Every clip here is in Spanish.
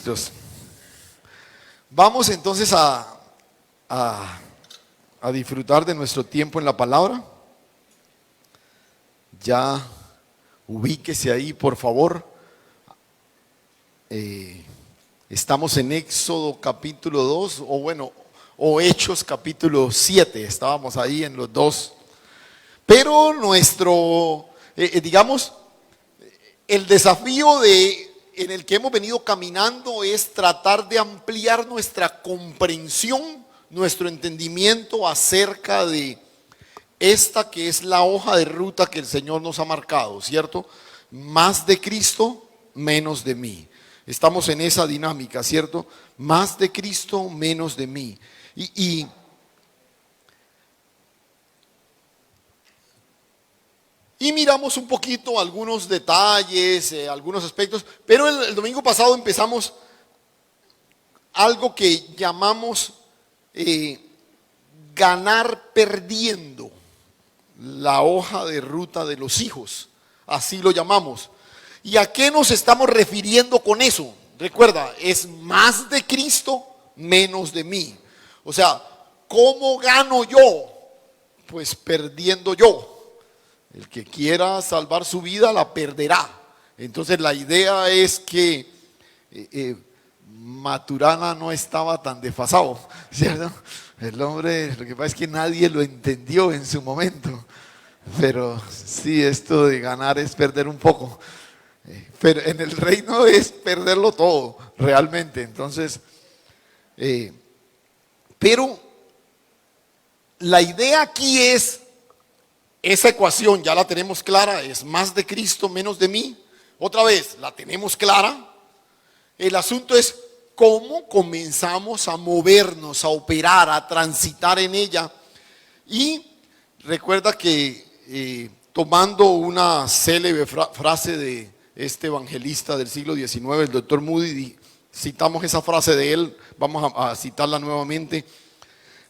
Listos. Vamos entonces a disfrutar de nuestro tiempo en la palabra. Ya ubíquese ahí, por favor. Estamos en Éxodo capítulo 2, o Hechos capítulo 7. Estábamos ahí en los dos. Pero el desafío en el que hemos venido caminando es tratar de ampliar nuestra comprensión, nuestro entendimiento acerca de esta que es la hoja de ruta que el Señor nos ha marcado, ¿cierto? Más de Cristo, menos de mí. Estamos en esa dinámica, ¿cierto? Más de Cristo, menos de mí. Y miramos un poquito algunos detalles, algunos aspectos, pero el domingo pasado empezamos algo que llamamos ganar perdiendo, la hoja de ruta de los hijos, así lo llamamos. ¿Y a qué nos estamos refiriendo con eso? Recuerda, es más de Cristo, menos de mí. O sea, ¿cómo gano yo? Pues perdiendo yo. El que quiera salvar su vida la perderá. Entonces la idea es que Maturana no estaba tan desfasado, ¿cierto? El hombre, lo que pasa es que nadie lo entendió en su momento. Pero sí, esto de ganar es perder un poco. Pero en el reino es perderlo todo, realmente. Entonces, pero la idea aquí es, esa ecuación ya la tenemos clara, es más de Cristo, menos de mí. Otra vez, la tenemos clara. El asunto es cómo comenzamos a movernos, a operar, a transitar en ella. Y recuerda que tomando una célebre frase de este evangelista del siglo XIX, el doctor Moody, citamos esa frase de él, vamos a citarla nuevamente.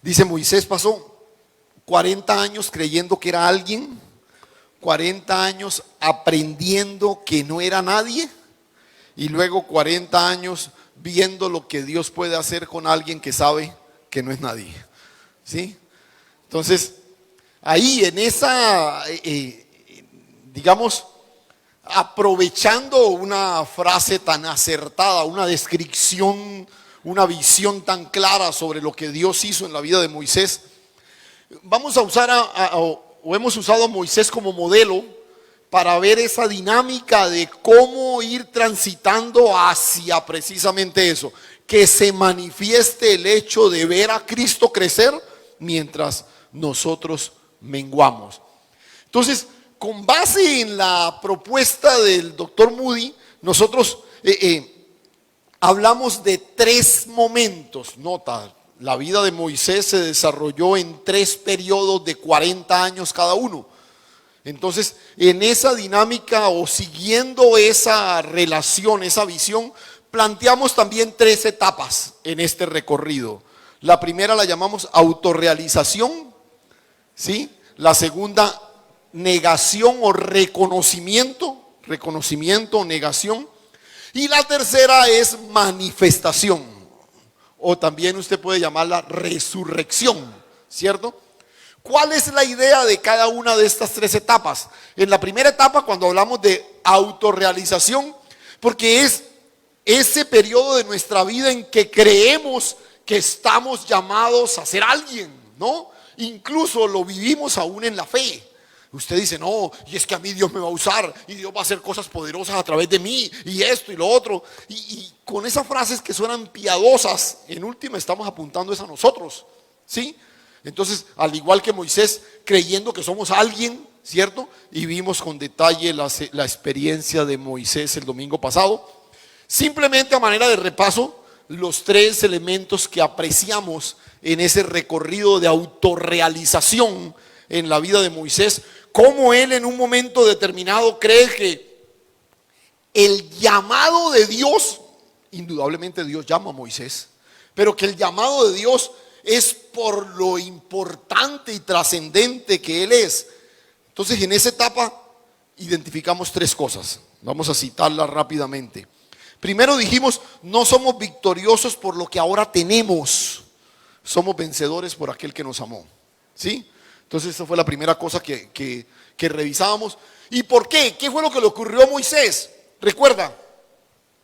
Dice: Moisés pasó 40 años creyendo que era alguien, 40 años aprendiendo que no era nadie, y luego 40 años viendo lo que Dios puede hacer con alguien que sabe que no es nadie. ¿Sí? Entonces, ahí en esa, aprovechando una frase tan acertada, una descripción, una visión tan clara sobre lo que Dios hizo en la vida de Moisés, vamos a usar o hemos usado a Moisés como modelo para ver esa dinámica de cómo ir transitando hacia precisamente eso, que se manifieste el hecho de ver a Cristo crecer mientras nosotros menguamos. Entonces, con base en la propuesta del doctor Moody, nosotros hablamos de 3 momentos. Nota, la vida de Moisés se desarrolló en 3 periodos de 40 años cada uno. Entonces, en esa dinámica o siguiendo esa relación, esa visión, planteamos también 3 etapas en este recorrido. La primera la llamamos autorrealización, ¿sí? La segunda, negación o reconocimiento o negación. Y la tercera es manifestación, o también usted puede llamarla resurrección, ¿cierto? ¿Cuál es la idea de cada una de estas 3 etapas? En la primera etapa, cuando hablamos de autorrealización, porque es ese periodo de nuestra vida en que creemos que estamos llamados a ser alguien, ¿no? Incluso lo vivimos aún en la fe. Usted dice: no, y es que a mí Dios me va a usar, y Dios va a hacer cosas poderosas a través de mí, y esto y lo otro. Y con esas frases que suenan piadosas, en última estamos apuntando es a nosotros, ¿sí? Entonces, al igual que Moisés, creyendo que somos alguien, ¿cierto? Y vimos con detalle la experiencia de Moisés el domingo pasado. Simplemente a manera de repaso, los 3 elementos que apreciamos en ese recorrido de autorrealización en la vida de Moisés, cómo él en un momento determinado cree que el llamado de Dios, indudablemente Dios llama a Moisés, pero que el llamado de Dios es por lo importante y trascendente que él es. Entonces, en esa etapa identificamos 3 cosas. Vamos a citarlas rápidamente. Primero dijimos, no somos victoriosos por lo que ahora tenemos, somos vencedores por aquel que nos amó. ¿Sí? Entonces esa fue la primera cosa que revisábamos. ¿Y por qué? ¿Qué fue lo que le ocurrió a Moisés? Recuerda,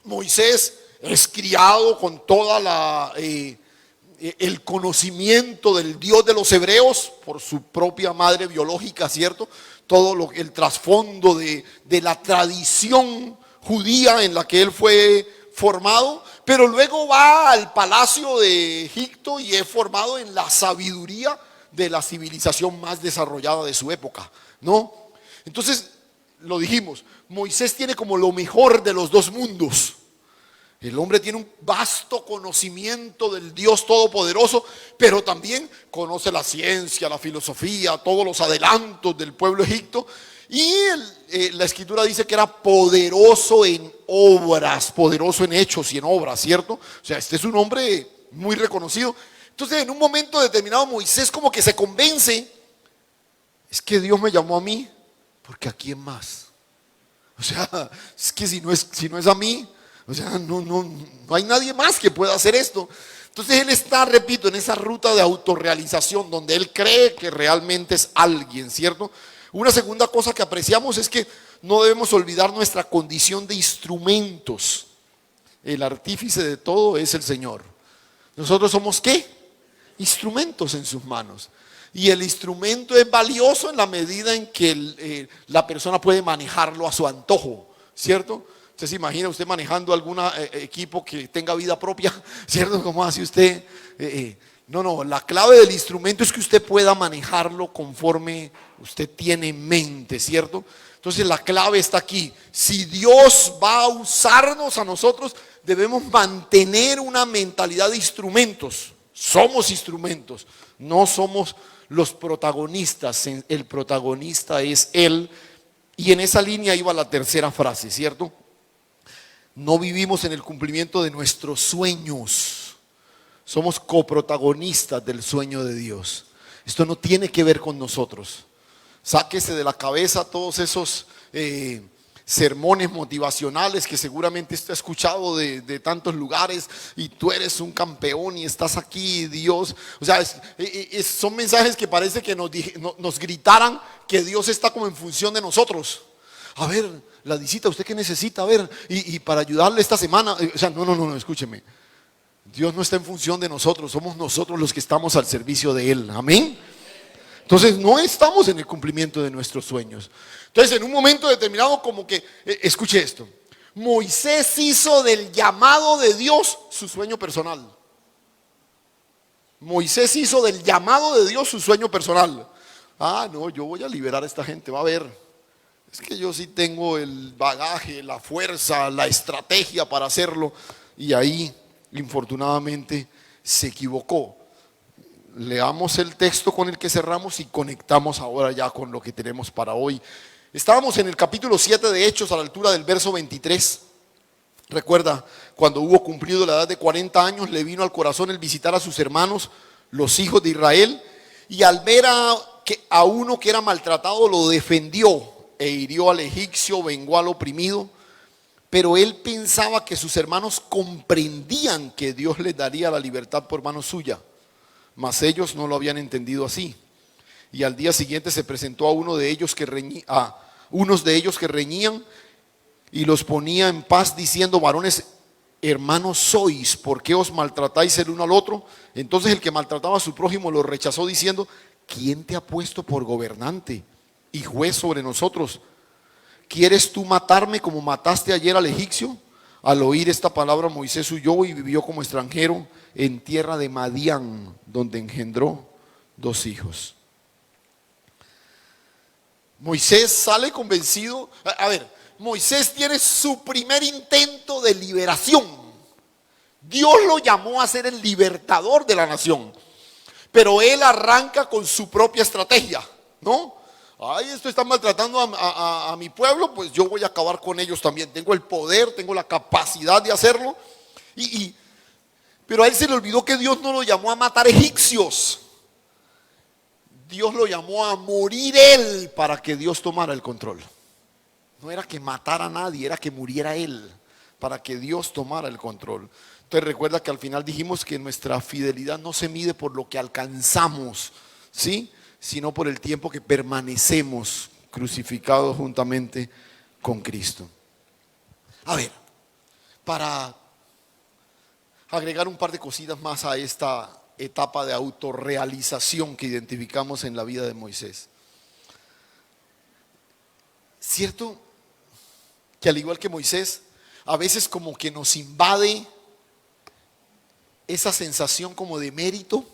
Moisés es criado con toda el conocimiento del Dios de los hebreos por su propia madre biológica, ¿cierto? Todo el trasfondo de la tradición judía en la que él fue formado, pero luego va al palacio de Egipto y es formado en la sabiduría de la civilización más desarrollada de su época, ¿no? Entonces, lo dijimos, Moisés tiene como lo mejor de los dos mundos. El hombre tiene un vasto conocimiento del Dios Todopoderoso, pero también conoce la ciencia, la filosofía, todos los adelantos del pueblo egipto. Y la escritura dice que era poderoso en obras, poderoso en hechos y en obras, ¿cierto? O sea, este es un hombre muy reconocido. Entonces, en un momento determinado, Moisés como que se convence, es que Dios me llamó a mí, porque ¿a quién más? O sea, es que si no es a mí, o sea, no hay nadie más que pueda hacer esto. Entonces él está, repito, en esa ruta de autorrealización donde él cree que realmente es alguien, ¿cierto? Una segunda cosa que apreciamos es que no debemos olvidar nuestra condición de instrumentos. El artífice de todo es el Señor. ¿Nosotros somos qué? Instrumentos en sus manos. Y el instrumento es valioso en la medida en que la persona puede manejarlo a su antojo, ¿cierto? Usted se imagina usted manejando algún equipo que tenga vida propia, ¿cierto? ¿Cómo hace usted? No, la clave del instrumento es que usted pueda manejarlo conforme usted tiene en mente, ¿cierto? Entonces la clave está aquí. Si Dios va a usarnos a nosotros, debemos mantener una mentalidad de instrumentos. Somos instrumentos, no somos los protagonistas. El protagonista es Él. Y en esa línea iba la tercera frase, ¿cierto? No vivimos en el cumplimiento de nuestros sueños. Somos coprotagonistas del sueño de Dios. Esto no tiene que ver con nosotros. Sáquese de la cabeza todos esos sermones motivacionales que seguramente usted ha escuchado de tantos lugares, y tú eres un campeón y estás aquí, Dios. O sea, son mensajes que parece que nos gritaran que Dios está como en función de nosotros. A ver, Ladicita, ¿usted qué necesita? A ver, y para ayudarle esta semana. O sea, no, escúcheme. Dios no está en función de nosotros, somos nosotros los que estamos al servicio de Él. Amén. Entonces no estamos en el cumplimiento de nuestros sueños. Entonces en un momento determinado como que, escuche esto, Moisés hizo del llamado de Dios su sueño personal. Moisés hizo del llamado de Dios su sueño personal. No, yo voy a liberar a esta gente, va a ver. Es que yo sí tengo el bagaje, la fuerza, la estrategia para hacerlo. Y ahí, infortunadamente, se equivocó. Leamos el texto con el que cerramos y conectamos ahora ya con lo que tenemos para hoy. Estábamos en el capítulo 7 de Hechos, a la altura del verso 23. Recuerda, cuando hubo cumplido la edad de 40 años, le vino al corazón el visitar a sus hermanos, los hijos de Israel, y al ver a uno que era maltratado, lo defendió e hirió al egipcio, vengó al oprimido. Pero él pensaba que sus hermanos comprendían que Dios les daría la libertad por mano suya, mas ellos no lo habían entendido así. Y al día siguiente se presentó a unos de ellos que reñían y los ponía en paz, diciendo: varones, hermanos sois, ¿por qué os maltratáis el uno al otro? Entonces el que maltrataba a su prójimo lo rechazó, diciendo: ¿quién te ha puesto por gobernante y juez sobre nosotros? ¿Quieres tú matarme como mataste ayer al egipcio? Al oír esta palabra, Moisés huyó y vivió como extranjero en tierra de Madián, donde engendró 2 hijos. Moisés sale convencido. A ver, Moisés tiene su primer intento de liberación. Dios lo llamó a ser el libertador de la nación, pero él arranca con su propia estrategia, ¿no? Esto está maltratando a mi pueblo, pues yo voy a acabar con ellos también. Tengo el poder, tengo la capacidad de hacerlo. Pero a él se le olvidó que Dios no lo llamó a matar egipcios. Dios lo llamó a morir él para que Dios tomara el control. No era que matara a nadie, era que muriera él. para que Dios tomara el control. Entonces recuerda que al final dijimos que nuestra fidelidad no se mide por lo que alcanzamos, ¿sí? Sino por el tiempo que permanecemos crucificados juntamente con Cristo. A ver, para agregar un par de cositas más a esta etapa de autorrealización que identificamos en la vida de Moisés. ¿Cierto que al igual que Moisés, a veces como que nos invade esa sensación como de mérito?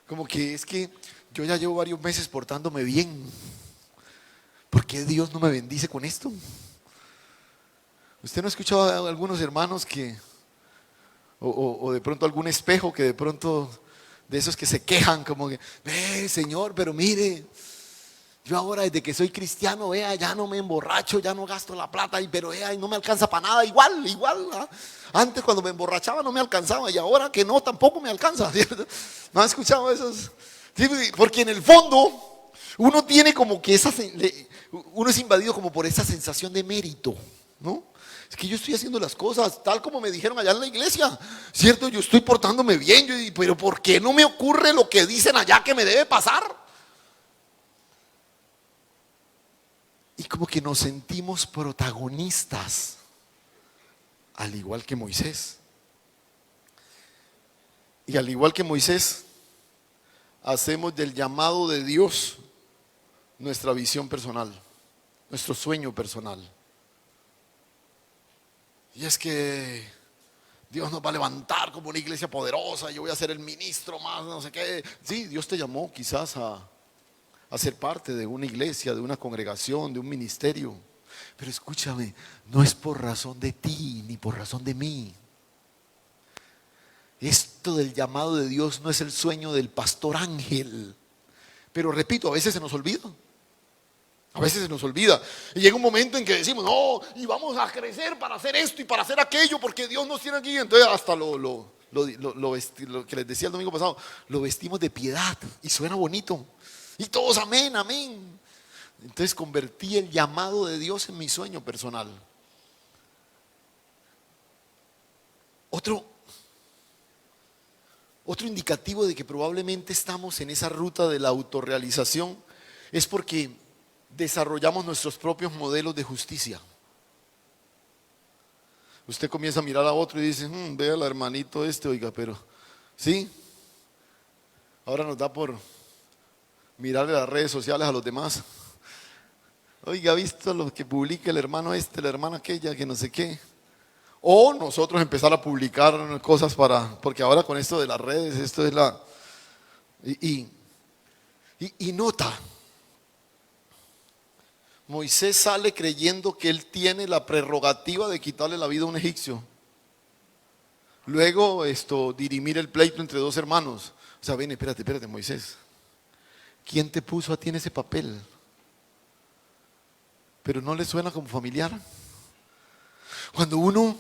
Como que es que yo ya llevo varios meses portándome bien. ¿Por qué Dios no me bendice con esto? ¿Usted no ha escuchado a algunos hermanos que, o de pronto algún espejo que de pronto, de esos que se quejan como que, Señor, pero mire, yo ahora desde que soy cristiano, vea, ya no me emborracho, ya no gasto la plata, pero vea, y no me alcanza para nada, igual, ¿ah? Antes cuando me emborrachaba no me alcanzaba y ahora que no, tampoco me alcanza, ¿cierto? ¿No ha escuchado esos? Sí, porque en el fondo uno tiene como que uno es invadido como por esa sensación de mérito, ¿no? Es que yo estoy haciendo las cosas tal como me dijeron allá en la iglesia, ¿cierto? Yo estoy portándome bien, pero ¿por qué no me ocurre lo que dicen allá que me debe pasar? Y como que nos sentimos protagonistas, al igual que Moisés. Y al igual que Moisés, hacemos del llamado de Dios nuestra visión personal, nuestro sueño personal. Y es que Dios nos va a levantar como una iglesia poderosa, yo voy a ser el ministro más, no sé qué. Sí, Dios te llamó quizás a ser parte de una iglesia, de una congregación, de un ministerio. Pero escúchame, no es por razón de ti ni por razón de mí. Esto del llamado de Dios no es el sueño del pastor Ángel. Pero repito, a veces se nos olvida. A veces se nos olvida. Y llega un momento en que decimos, no, y vamos a crecer para hacer esto y para hacer aquello, porque Dios nos tiene aquí. Entonces hasta lo que les decía el domingo pasado, lo vestimos de piedad y suena bonito. Y todos amén, amén. Entonces convertí el llamado de Dios en mi sueño personal. Otro indicativo de que probablemente estamos en esa ruta de la autorrealización es porque desarrollamos nuestros propios modelos de justicia. Usted comienza a mirar a otro y dice, vea al hermanito oiga, pero sí, ahora nos da por mirarle las redes sociales a los demás. Oiga, ¿ha visto lo que publica el hermano la hermana aquella, que no sé qué? O nosotros empezar a publicar cosas porque ahora con esto de las redes, esto es y nota, Moisés sale creyendo que él tiene la prerrogativa de quitarle la vida a un egipcio. Luego dirimir el pleito entre dos hermanos. O sea, ven, espérate, Moisés. ¿Quién te puso a ti en ese papel? Pero no le suena como familiar. Cuando uno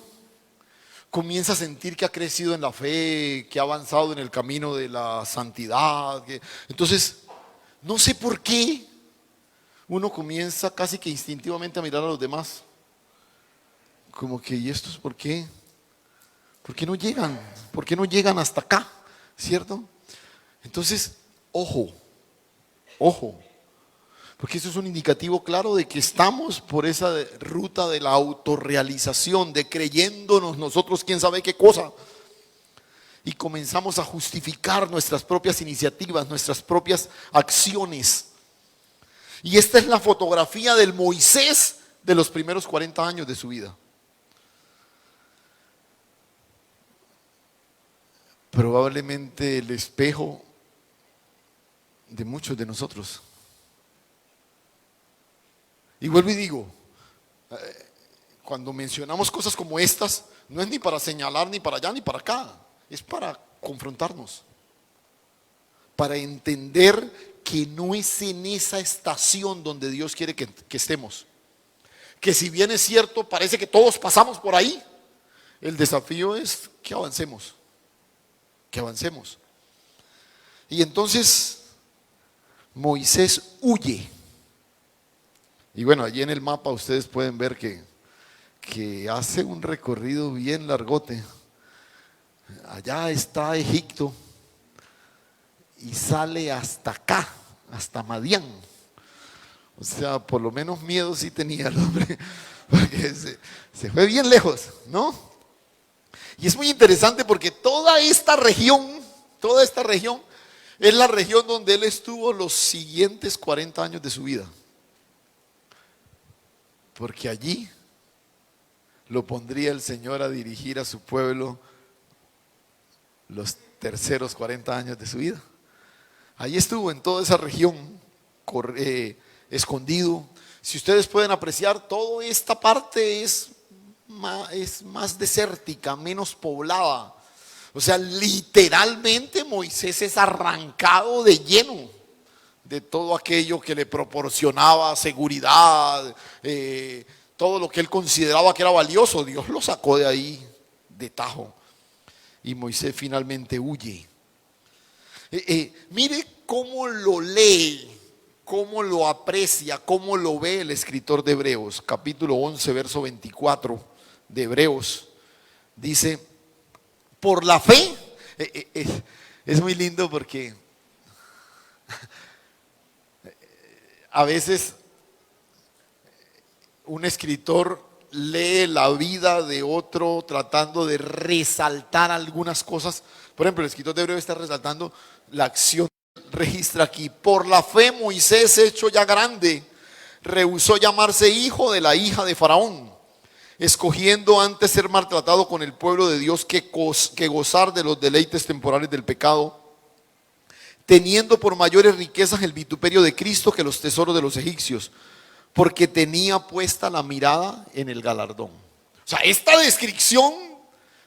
comienza a sentir que ha crecido en la fe, que ha avanzado en el camino de la santidad, entonces, no sé por qué, uno comienza casi que instintivamente a mirar a los demás. Como que, ¿y estos por qué? ¿Por qué no llegan? ¿Por qué no llegan hasta acá? ¿Cierto? Entonces, ojo, porque eso es un indicativo claro de que estamos por esa ruta de la autorrealización, de creyéndonos nosotros quién sabe qué cosa. Y comenzamos a justificar nuestras propias iniciativas, nuestras propias acciones. Y esta es la fotografía del Moisés de los primeros 40 años de su vida. Probablemente el espejo de muchos de nosotros. Y vuelvo y digo, cuando mencionamos cosas como estas, no es ni para señalar ni para allá ni para acá, es para confrontarnos, para entender que no es en esa estación donde Dios quiere que estemos. Que si bien es cierto, parece que todos pasamos por ahí, el desafío es que avancemos, Y entonces Moisés huye. Y bueno, allí en el mapa ustedes pueden ver que que hace un recorrido bien largote. Allá está Egipto y sale hasta acá, hasta Madián. O sea, por lo menos miedo sí tenía el hombre, porque se fue bien lejos, ¿no? Y es muy interesante porque toda esta región es la región donde él estuvo los siguientes 40 años de su vida. Porque allí lo pondría el Señor a dirigir a su pueblo los terceros 40 años de su vida. Allí estuvo en toda esa región, escondido. Si ustedes pueden apreciar, toda esta parte es más desértica, menos poblada. O sea, literalmente Moisés es arrancado de lleno de todo aquello que le proporcionaba seguridad, todo lo que él consideraba que era valioso. Dios lo sacó de ahí de tajo y Moisés finalmente huye. Mire cómo lo lee, cómo lo aprecia, cómo lo ve el escritor de Hebreos, capítulo 11, verso 24 de Hebreos. Dice, por la fe, es muy lindo porque a veces un escritor lee la vida de otro tratando de resaltar algunas cosas. Por ejemplo, el escritor de Hebreos está resaltando la acción. Registra aquí, por la fe Moisés, hecho ya grande, rehusó llamarse hijo de la hija de Faraón, escogiendo antes ser maltratado con el pueblo de Dios que gozar de los deleites temporales del pecado, teniendo por mayores riquezas el vituperio de Cristo que los tesoros de los egipcios, porque tenía puesta la mirada en el galardón. O sea, esta descripción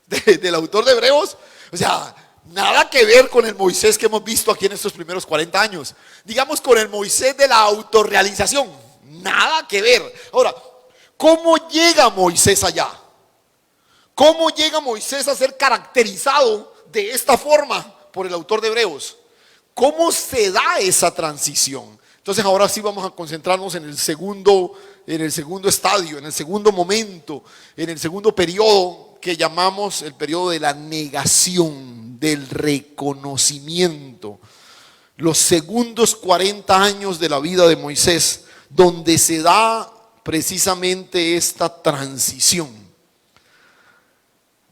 del autor de Hebreos, o sea, nada que ver con el Moisés que hemos visto aquí en estos primeros 40 años. Digamos, con el Moisés de la autorrealización. Nada que ver. Ahora, ¿cómo llega Moisés allá? ¿Cómo llega Moisés a ser caracterizado de esta forma por el autor de Hebreos? ¿Cómo se da esa transición? Entonces ahora sí vamos a concentrarnos en el segundo estadio, en el segundo momento, en el segundo periodo que llamamos el periodo de la negación, del reconocimiento. Los segundos 40 años de la vida de Moisés, donde se da precisamente esta transición.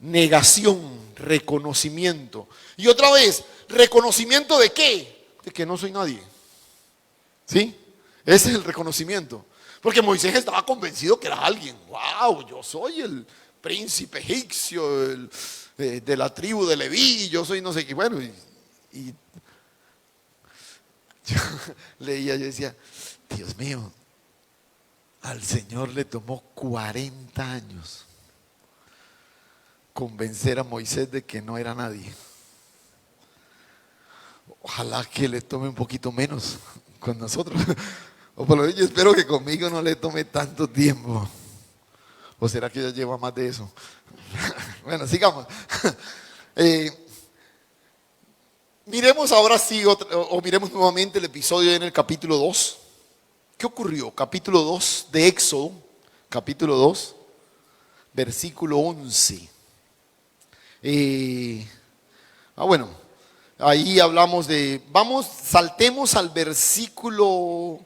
Negación, reconocimiento. Y otra vez, ¿reconocimiento de qué? De que no soy nadie. ¿Sí? Ese es el reconocimiento. Porque Moisés estaba convencido que era alguien. ¡Wow! Yo soy el príncipe egipcio de la tribu de Leví. Yo soy no sé qué. Bueno, y yo leía, yo decía, Dios mío, al Señor le tomó 40 años convencer a Moisés de que no era nadie. Ojalá que le tome un poquito menos con nosotros. O por lo menos yo espero que conmigo no le tome tanto tiempo. ¿O será que ya lleva más de eso? Bueno, sigamos. Miremos ahora sí, miremos nuevamente el episodio en el capítulo 2. ¿Qué ocurrió? Capítulo 2 de Éxodo, capítulo 2, versículo 11. Bueno, ahí hablamos de, saltemos al versículo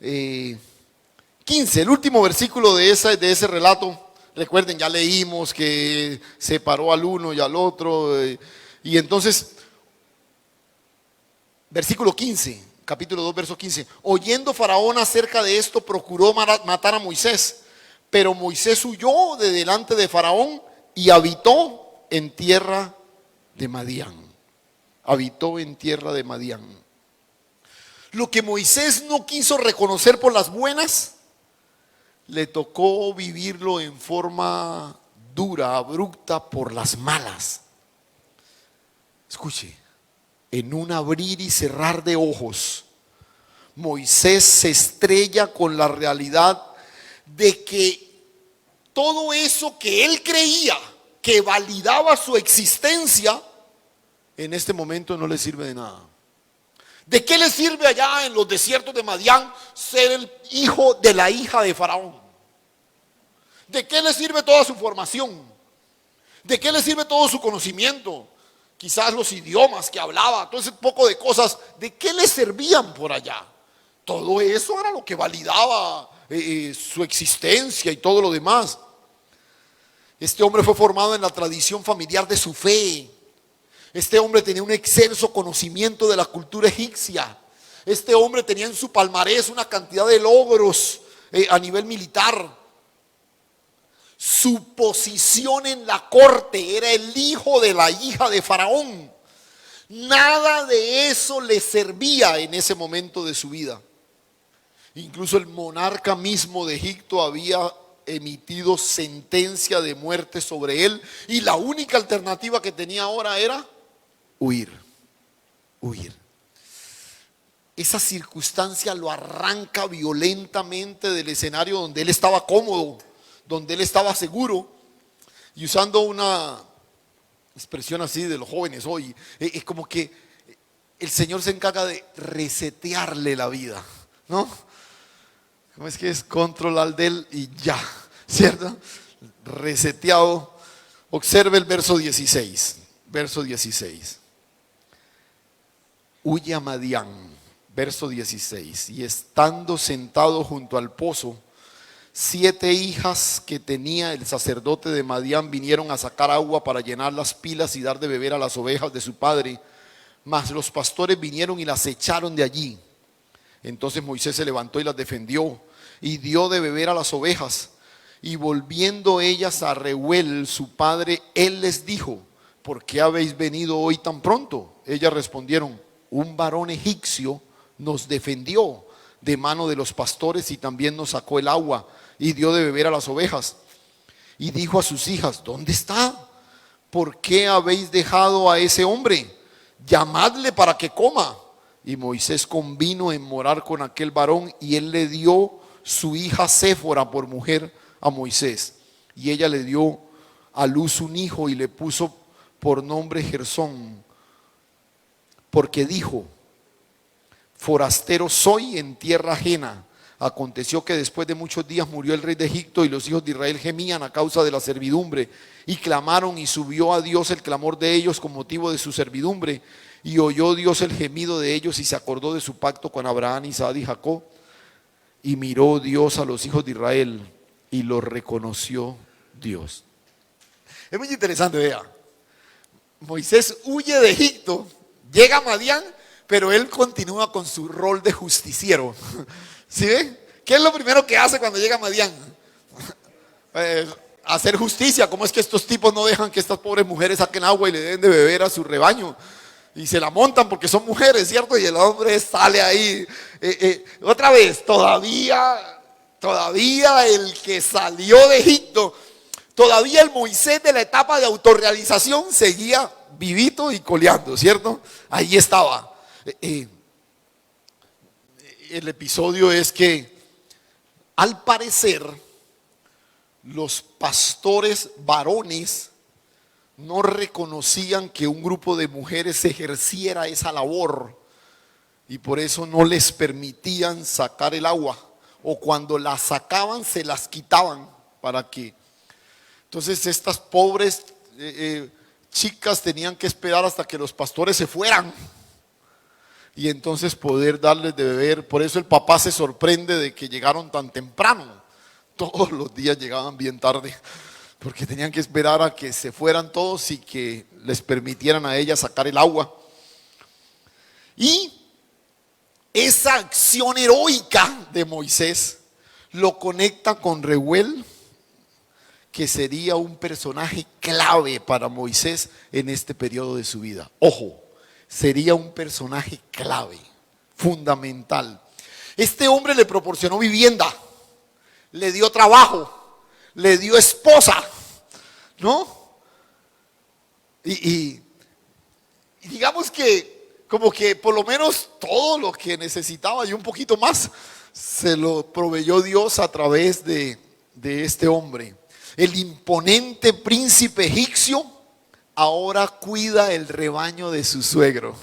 15, el último versículo de ese relato. Recuerden, ya leímos que separó al uno y al otro, y entonces, versículo 15, capítulo 2, verso 15. Oyendo Faraón acerca de esto, procuró matar a Moisés, pero Moisés huyó de delante de Faraón y habitó en tierra de Madián. Habitó en tierra de Madián. Lo que Moisés no quiso reconocer por las buenas, le tocó vivirlo en forma dura, abrupta, por las malas. Escuche, en un abrir y cerrar de ojos, Moisés se estrella con la realidad de que todo eso que él creía que validaba su existencia, en este momento no le sirve de nada. ¿De qué le sirve allá en los desiertos de Madián ser el hijo de la hija de Faraón? ¿De qué le sirve toda su formación? ¿De qué le sirve todo su conocimiento? Quizás los idiomas que hablaba, todo ese poco de cosas, ¿de qué le servían por allá? Todo eso era lo que validaba su existencia y todo lo demás. Este hombre fue formado en la tradición familiar de su fe. Este hombre tenía un excelso conocimiento de la cultura egipcia. Este hombre tenía en su palmarés una cantidad de logros a nivel militar. Su posición en la corte, era el hijo de la hija de Faraón. Nada de eso le servía en ese momento de su vida. Incluso el monarca mismo de Egipto había emitido sentencia de muerte sobre él, y la única alternativa que tenía ahora era huir. Esa circunstancia lo arranca violentamente del escenario donde él estaba cómodo, donde él estaba seguro. Y usando una expresión así de los jóvenes hoy, es como que el Señor se encarga de resetearle la vida, ¿no? ¿Cómo es que es? Control al del y ya, ¿cierto? Reseteado. Observe el verso 16. Verso 16. Huye a Madián. Verso 16. Y estando sentado junto al pozo, 7 hijas que tenía el sacerdote de Madián vinieron a sacar agua para llenar las pilas y dar de beber a las ovejas de su padre. Mas los pastores vinieron y las echaron de allí. Entonces Moisés se levantó y las defendió y dio de beber a las ovejas. Y volviendo ellas a Reuel, su padre, él les dijo: ¿por qué habéis venido hoy tan pronto? Ellas respondieron: un varón egipcio nos defendió de mano de los pastores y también nos sacó el agua y dio de beber a las ovejas. Y dijo a sus hijas: ¿dónde está? ¿Por qué habéis dejado a ese hombre? Llamadle para que coma. Y Moisés convino en morar con aquel varón, y él le dio su hija Séfora por mujer a Moisés. Y ella le dio a luz un hijo y le puso por nombre Gersón, porque dijo: forastero soy en tierra ajena. Aconteció que después de muchos días murió el rey de Egipto, y los hijos de Israel gemían a causa de la servidumbre, y clamaron, y subió a Dios el clamor de ellos con motivo de su servidumbre. Y oyó Dios el gemido de ellos, y se acordó de su pacto con Abraham, Isaac y Jacob. Y miró Dios a los hijos de Israel, y los reconoció Dios. Es muy interesante, vea. Moisés huye de Egipto, llega a Madián, pero él continúa con su rol de justiciero. ¿Sí ve? ¿Qué es lo primero que hace cuando llega a Madián? Hacer justicia. ¿Cómo es que estos tipos no dejan que estas pobres mujeres saquen agua y le den de beber a su rebaño? Y se la montan porque son mujeres, ¿cierto? Y el hombre sale ahí. Otra vez, todavía el que salió de Egipto, todavía el Moisés de la etapa de autorrealización seguía vivito y coleando, ¿cierto? Ahí estaba. El episodio es que, al parecer, los pastores varones no reconocían que un grupo de mujeres ejerciera esa labor, y por eso no les permitían sacar el agua, o cuando la sacaban se las quitaban para que. Entonces estas pobres chicas tenían que esperar hasta que los pastores se fueran y entonces poder darles de beber. Por eso el papá se sorprende de que llegaron tan temprano. Todos los días llegaban bien tarde, porque tenían que esperar a que se fueran todos y que les permitieran a ellas sacar el agua. Y esa acción heroica de Moisés lo conecta con Reuel, que sería un personaje clave para Moisés en este periodo de su vida. Ojo, sería un personaje clave, fundamental. Este hombre le proporcionó vivienda, le dio trabajo, le dio esposa, ¿no? Y digamos que como que por lo menos todo lo que necesitaba y un poquito más se lo proveyó Dios a través de este hombre. El imponente príncipe egipcio ahora cuida el rebaño de su suegro.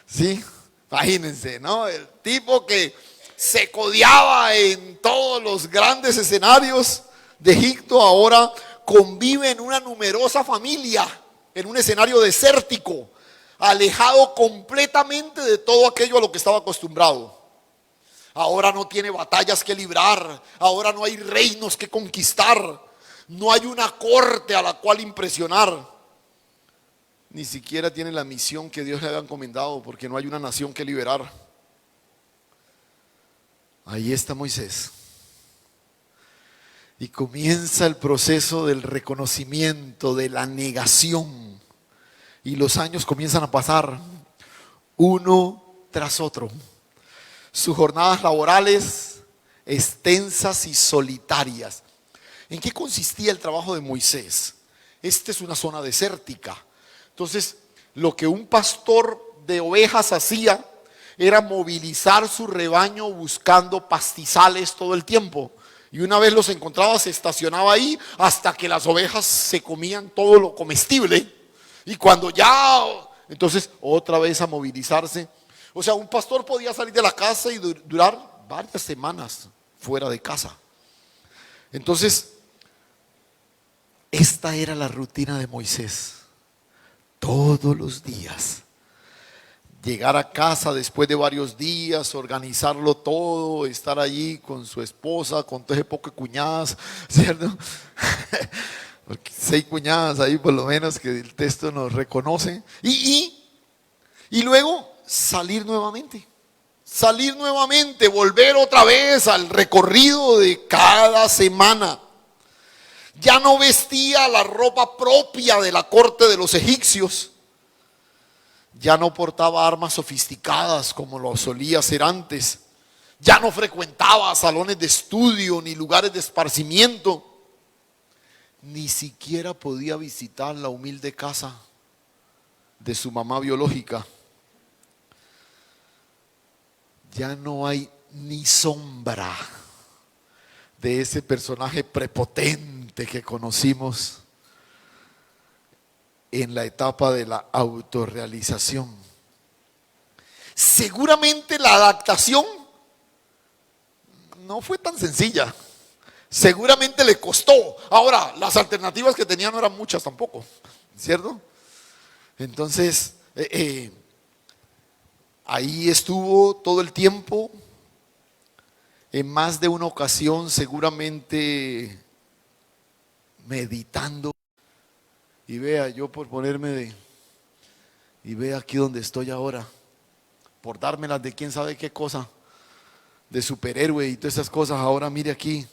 ¿Sí? Imagínense, ¿no? El tipo que se codeaba en todos los grandes escenarios, de Egipto ahora convive en una numerosa familia, en un escenario desértico, alejado completamente de todo aquello a lo que estaba acostumbrado. Ahora no tiene batallas que librar, ahora no hay reinos que conquistar, no hay una corte a la cual impresionar. Ni siquiera tiene la misión que Dios le había encomendado, porque no hay una nación que liberar. Ahí está Moisés. Y comienza el proceso del reconocimiento, de la negación. Y los años comienzan a pasar, uno tras otro. Sus jornadas laborales extensas y solitarias. ¿En qué consistía el trabajo de Moisés? Esta es una zona desértica. Entonces, lo que un pastor de ovejas hacía era movilizar su rebaño buscando pastizales todo el tiempo. Y una vez los encontraba, se estacionaba ahí hasta que las ovejas se comían todo lo comestible. Y cuando ya, entonces otra vez a movilizarse. O sea, un pastor podía salir de la casa y durar varias semanas fuera de casa. Entonces, esta era la rutina de Moisés. Todos los días. Llegar a casa después de varios días, organizarlo todo, estar allí con su esposa, con todo ese poco de cuñadas, ¿cierto? Porque 6 cuñadas ahí por lo menos que el texto nos reconoce. Y luego salir nuevamente, volver otra vez al recorrido de cada semana. Ya no vestía la ropa propia de la corte de los egipcios. Ya no portaba armas sofisticadas como lo solía hacer antes. Ya no frecuentaba salones de estudio ni lugares de esparcimiento. Ni siquiera podía visitar la humilde casa de su mamá biológica. Ya no hay ni sombra de ese personaje prepotente que conocimos en la etapa de la autorrealización. Seguramente la adaptación no fue tan sencilla. Seguramente le costó. Ahora, las alternativas que tenía no eran muchas tampoco, ¿cierto? Entonces, ahí estuvo todo el tiempo. En más de una ocasión seguramente meditando. Y vea, yo por y vea aquí donde estoy ahora, por dármelas de quién sabe qué cosa, de superhéroe y todas esas cosas, ahora mire aquí.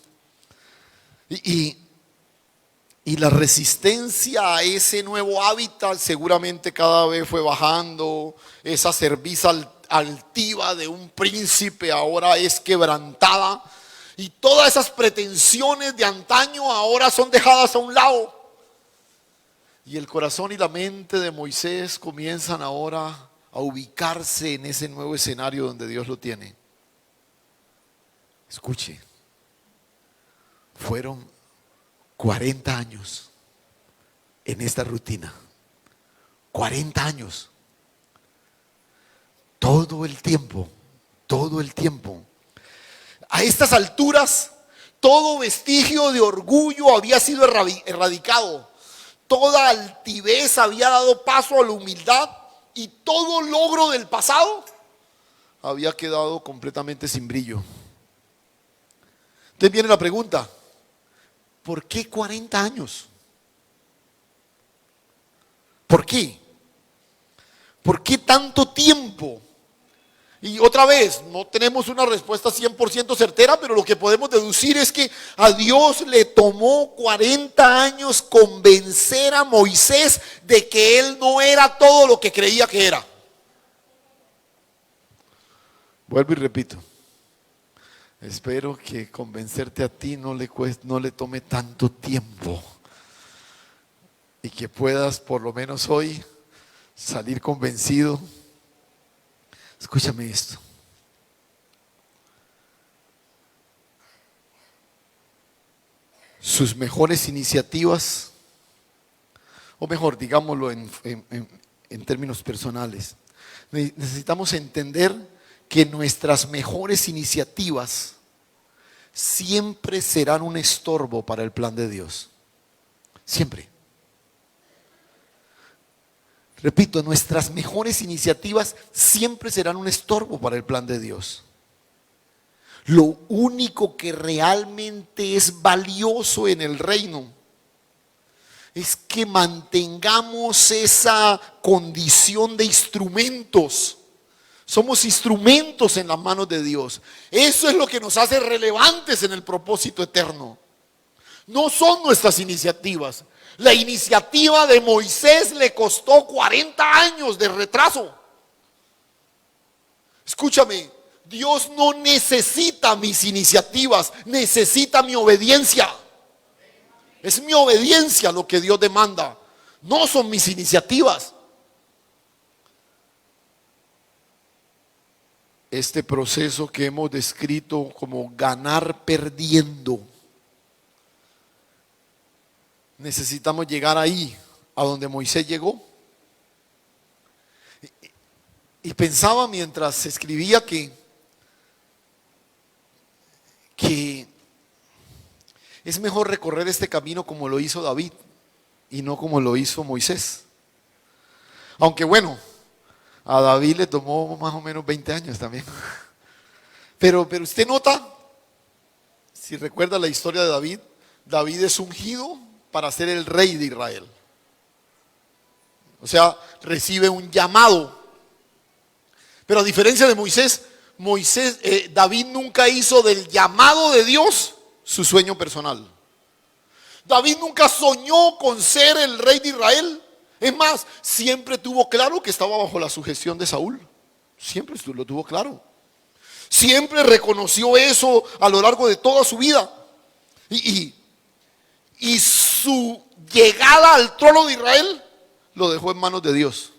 Y la resistencia a ese nuevo hábitat seguramente cada vez fue bajando. Esa cerviz altiva de un príncipe ahora es quebrantada. Y todas esas pretensiones de antaño ahora son dejadas a un lado. Y el corazón y la mente de Moisés comienzan ahora a ubicarse en ese nuevo escenario donde Dios lo tiene. Escuche, fueron 40 años en esta rutina. 40 años. Todo el tiempo. A estas alturas, todo vestigio de orgullo había sido erradicado. Toda altivez había dado paso a la humildad y todo logro del pasado había quedado completamente sin brillo. Entonces viene la pregunta, ¿por qué 40 años? ¿Por qué? ¿Por qué tanto tiempo? Y otra vez, no tenemos una respuesta 100% certera, pero lo que podemos deducir es que a Dios le tomó 40 años convencer a Moisés de que él no era todo lo que creía que era. Vuelvo y repito. Espero que convencerte a ti no le tome tanto tiempo y que puedas por lo menos hoy salir convencido. Escúchame esto. Sus mejores iniciativas, o mejor, digámoslo en términos personales, necesitamos entender que nuestras mejores iniciativas siempre serán un estorbo para el plan de Dios. Siempre. Repito, nuestras mejores iniciativas siempre serán un estorbo para el plan de Dios. Lo único que realmente es valioso en el reino es que mantengamos esa condición de instrumentos. Somos instrumentos en las manos de Dios. Eso es lo que nos hace relevantes en el propósito eterno. No son nuestras iniciativas. La iniciativa de Moisés le costó 40 años de retraso. Escúchame, Dios no necesita mis iniciativas, necesita mi obediencia. Es mi obediencia lo que Dios demanda, no son mis iniciativas. Este proceso que hemos descrito como ganar perdiendo, necesitamos llegar ahí, a donde Moisés llegó. Y pensaba mientras escribía que es mejor recorrer este camino como lo hizo David y no como lo hizo Moisés. Aunque bueno, a David le tomó más o menos 20 años también. Pero usted nota, si recuerda la historia de David, David es ungido para ser el rey de Israel. O sea, recibe un llamado. Pero a diferencia de Moisés, David nunca hizo del llamado de Dios su sueño personal. David nunca soñó con ser el rey de Israel. Es más, siempre tuvo claro que estaba bajo la sujeción de Saúl. Siempre lo tuvo claro. Siempre reconoció eso a lo largo de toda su vida. Y su llegada al trono de Israel lo dejó en manos de Dios.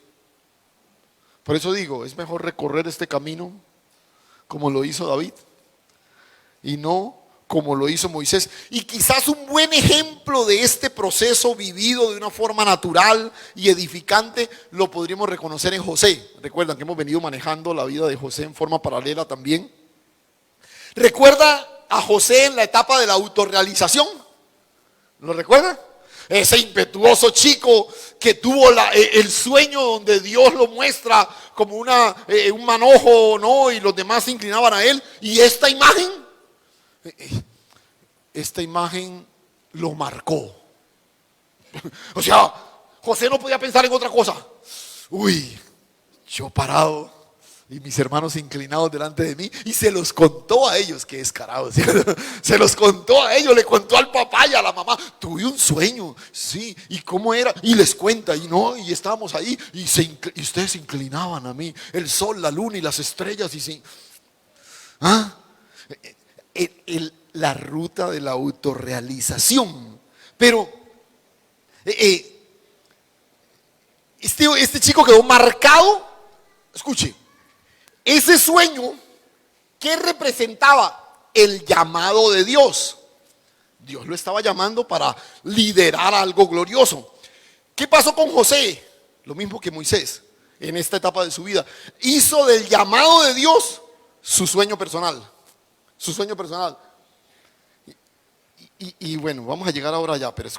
Por eso digo, es mejor recorrer este camino como lo hizo David y no como lo hizo Moisés. Y quizás un buen ejemplo de este proceso vivido de una forma natural y edificante lo podríamos reconocer en José. Recuerdan que hemos venido manejando la vida de José en forma paralela también. ¿Recuerda a José en la etapa de la autorrealización? ¿Lo recuerda? Ese impetuoso chico que tuvo el sueño donde Dios lo muestra como un manojo, ¿no? Y los demás se inclinaban a él. Y esta imagen lo marcó. O sea, José no podía pensar en otra cosa. Uy, yo parado y mis hermanos inclinados delante de mí, y se los contó a ellos. Qué descarado, ¿cierto? Se los contó a ellos, le contó al papá y a la mamá. Tuve un sueño, sí, y cómo era, y les cuenta, y estábamos ahí, y ustedes se inclinaban a mí, el sol, la luna y las estrellas, la ruta de la autorrealización. Pero este chico quedó marcado. Escuche, ese sueño, ¿qué representaba? El llamado de Dios. Dios lo estaba llamando para liderar algo glorioso. ¿Qué pasó con José? Lo mismo que Moisés en esta etapa de su vida. Hizo del llamado de Dios su sueño personal. Su sueño personal. Y bueno, vamos a llegar ahora ya, pero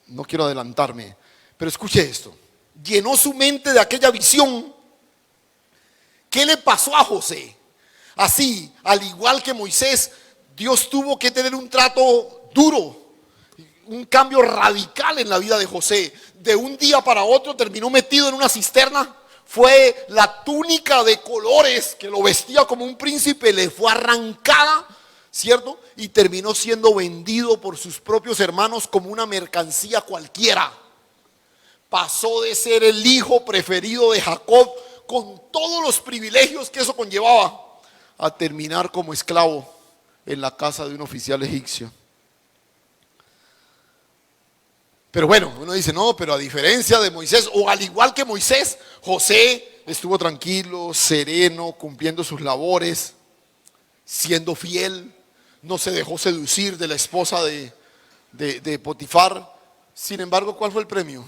no quiero adelantarme. Pero escuche esto. Llenó su mente de aquella visión. ¿Qué le pasó a José? Así, al igual que Moisés, Dios tuvo que tener un trato duro, un cambio radical en la vida de José. De un día para otro terminó metido en una cisterna. Fue la túnica de colores que lo vestía como un príncipe, le fue arrancada, ¿cierto? Y terminó siendo vendido por sus propios hermanos como una mercancía cualquiera. Pasó de ser el hijo preferido de Jacob, con todos los privilegios que eso conllevaba, a terminar como esclavo en la casa de un oficial egipcio. Pero bueno, uno dice, no, pero a diferencia de Moisés, o al igual que Moisés, José estuvo tranquilo, sereno, cumpliendo sus labores, siendo fiel, no se dejó seducir de la esposa de Potifar. Sin embargo, ¿cuál fue el premio?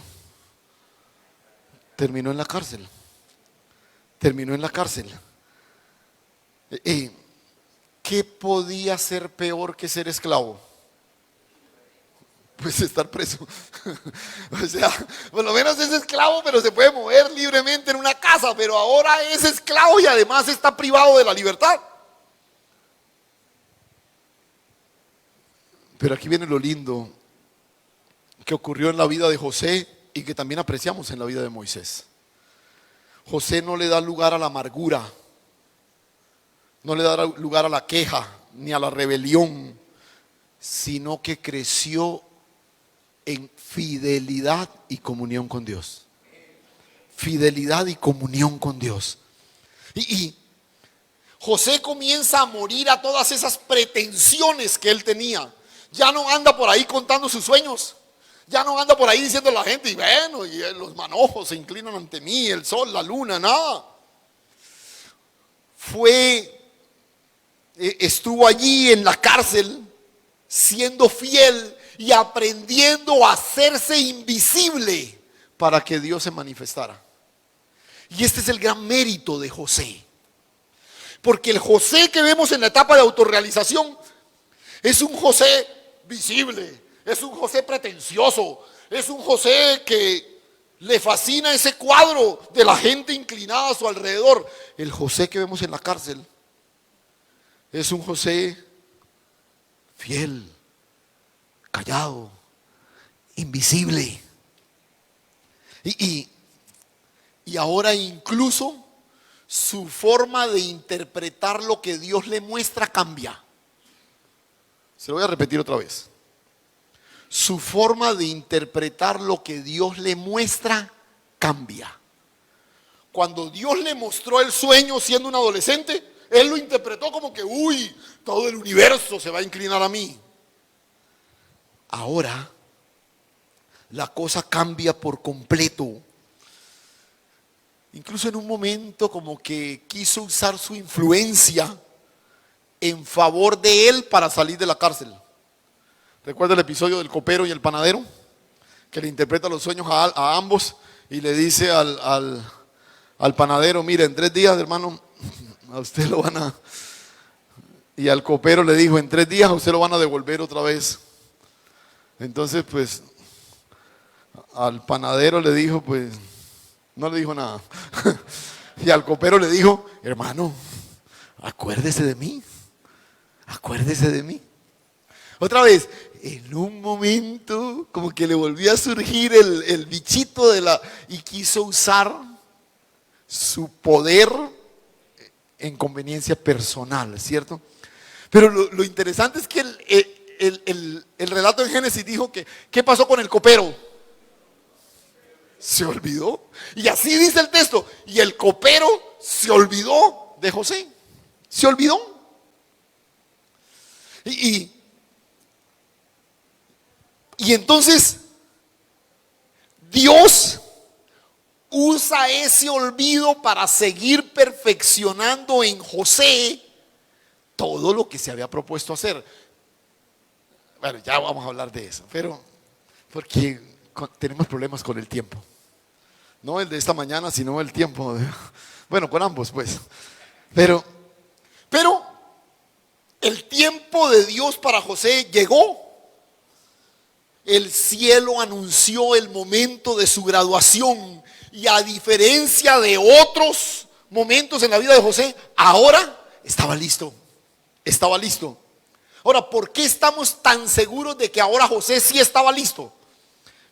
Terminó en la cárcel. Terminó en la cárcel. ¿Qué podía ser peor que ser esclavo? Pues estar preso. O sea, por lo menos es esclavo, pero se puede mover libremente en una casa, pero ahora es esclavo y además está privado de la libertad. Pero aquí viene lo lindo que ocurrió en la vida de José y que también apreciamos en la vida de Moisés. José no le da lugar a la amargura, no le da lugar a la queja ni a la rebelión, sino que creció en fidelidad y comunión con Dios. Fidelidad y comunión con Dios. Y José comienza a morir a todas esas pretensiones que él tenía. Ya no anda por ahí contando sus sueños. Ya no anda por ahí diciendo a la gente, y bueno, y los manojos se inclinan ante mí, el sol, la luna, nada. Estuvo allí en la cárcel, siendo fiel y aprendiendo a hacerse invisible para que Dios se manifestara. Y este es el gran mérito de José. Porque el José que vemos en la etapa de autorrealización es un José visible, es un José pretencioso, es un José que le fascina ese cuadro de la gente inclinada a su alrededor. El José que vemos en la cárcel es un José fiel, callado, invisible. Y ahora incluso su forma de interpretar lo que Dios le muestra cambia. Se lo voy a repetir otra vez. Su forma de interpretar lo que Dios le muestra cambia. Cuando Dios le mostró el sueño siendo un adolescente, él lo interpretó como que, uy, todo el universo se va a inclinar a mí. Ahora, la cosa cambia por completo. Incluso en un momento como que quiso usar su influencia en favor de él para salir de la cárcel. ¿Recuerda el episodio del copero y el panadero? Que le interpreta los sueños a ambos y le dice al panadero, mire, en 3 días, hermano, a usted lo van a... Y al copero le dijo, en 3 días a usted lo van a devolver otra vez. Entonces, pues, al panadero le dijo, pues, no le dijo nada. Y al copero le dijo, hermano, acuérdese de mí. Acuérdese de mí. Otra vez, en un momento como que le volvió a surgir el bichito y quiso usar su poder en conveniencia personal, ¿cierto? Pero lo interesante es que el relato en Génesis dijo que, ¿qué pasó con el copero? Se olvidó. Y así dice el texto, y el copero se olvidó de José. Se olvidó. Y entonces Dios usa ese olvido para seguir perfeccionando en José todo lo que se había propuesto hacer. Bueno, ya vamos a hablar de eso, pero porque tenemos problemas con el tiempo. No el de esta mañana, sino el tiempo. Bueno, con ambos pues. Pero el tiempo de Dios para José llegó. El cielo anunció el momento de su graduación y a diferencia de otros momentos en la vida de José, ahora estaba listo. Estaba listo. Ahora, ¿por qué estamos tan seguros de que ahora José sí estaba listo?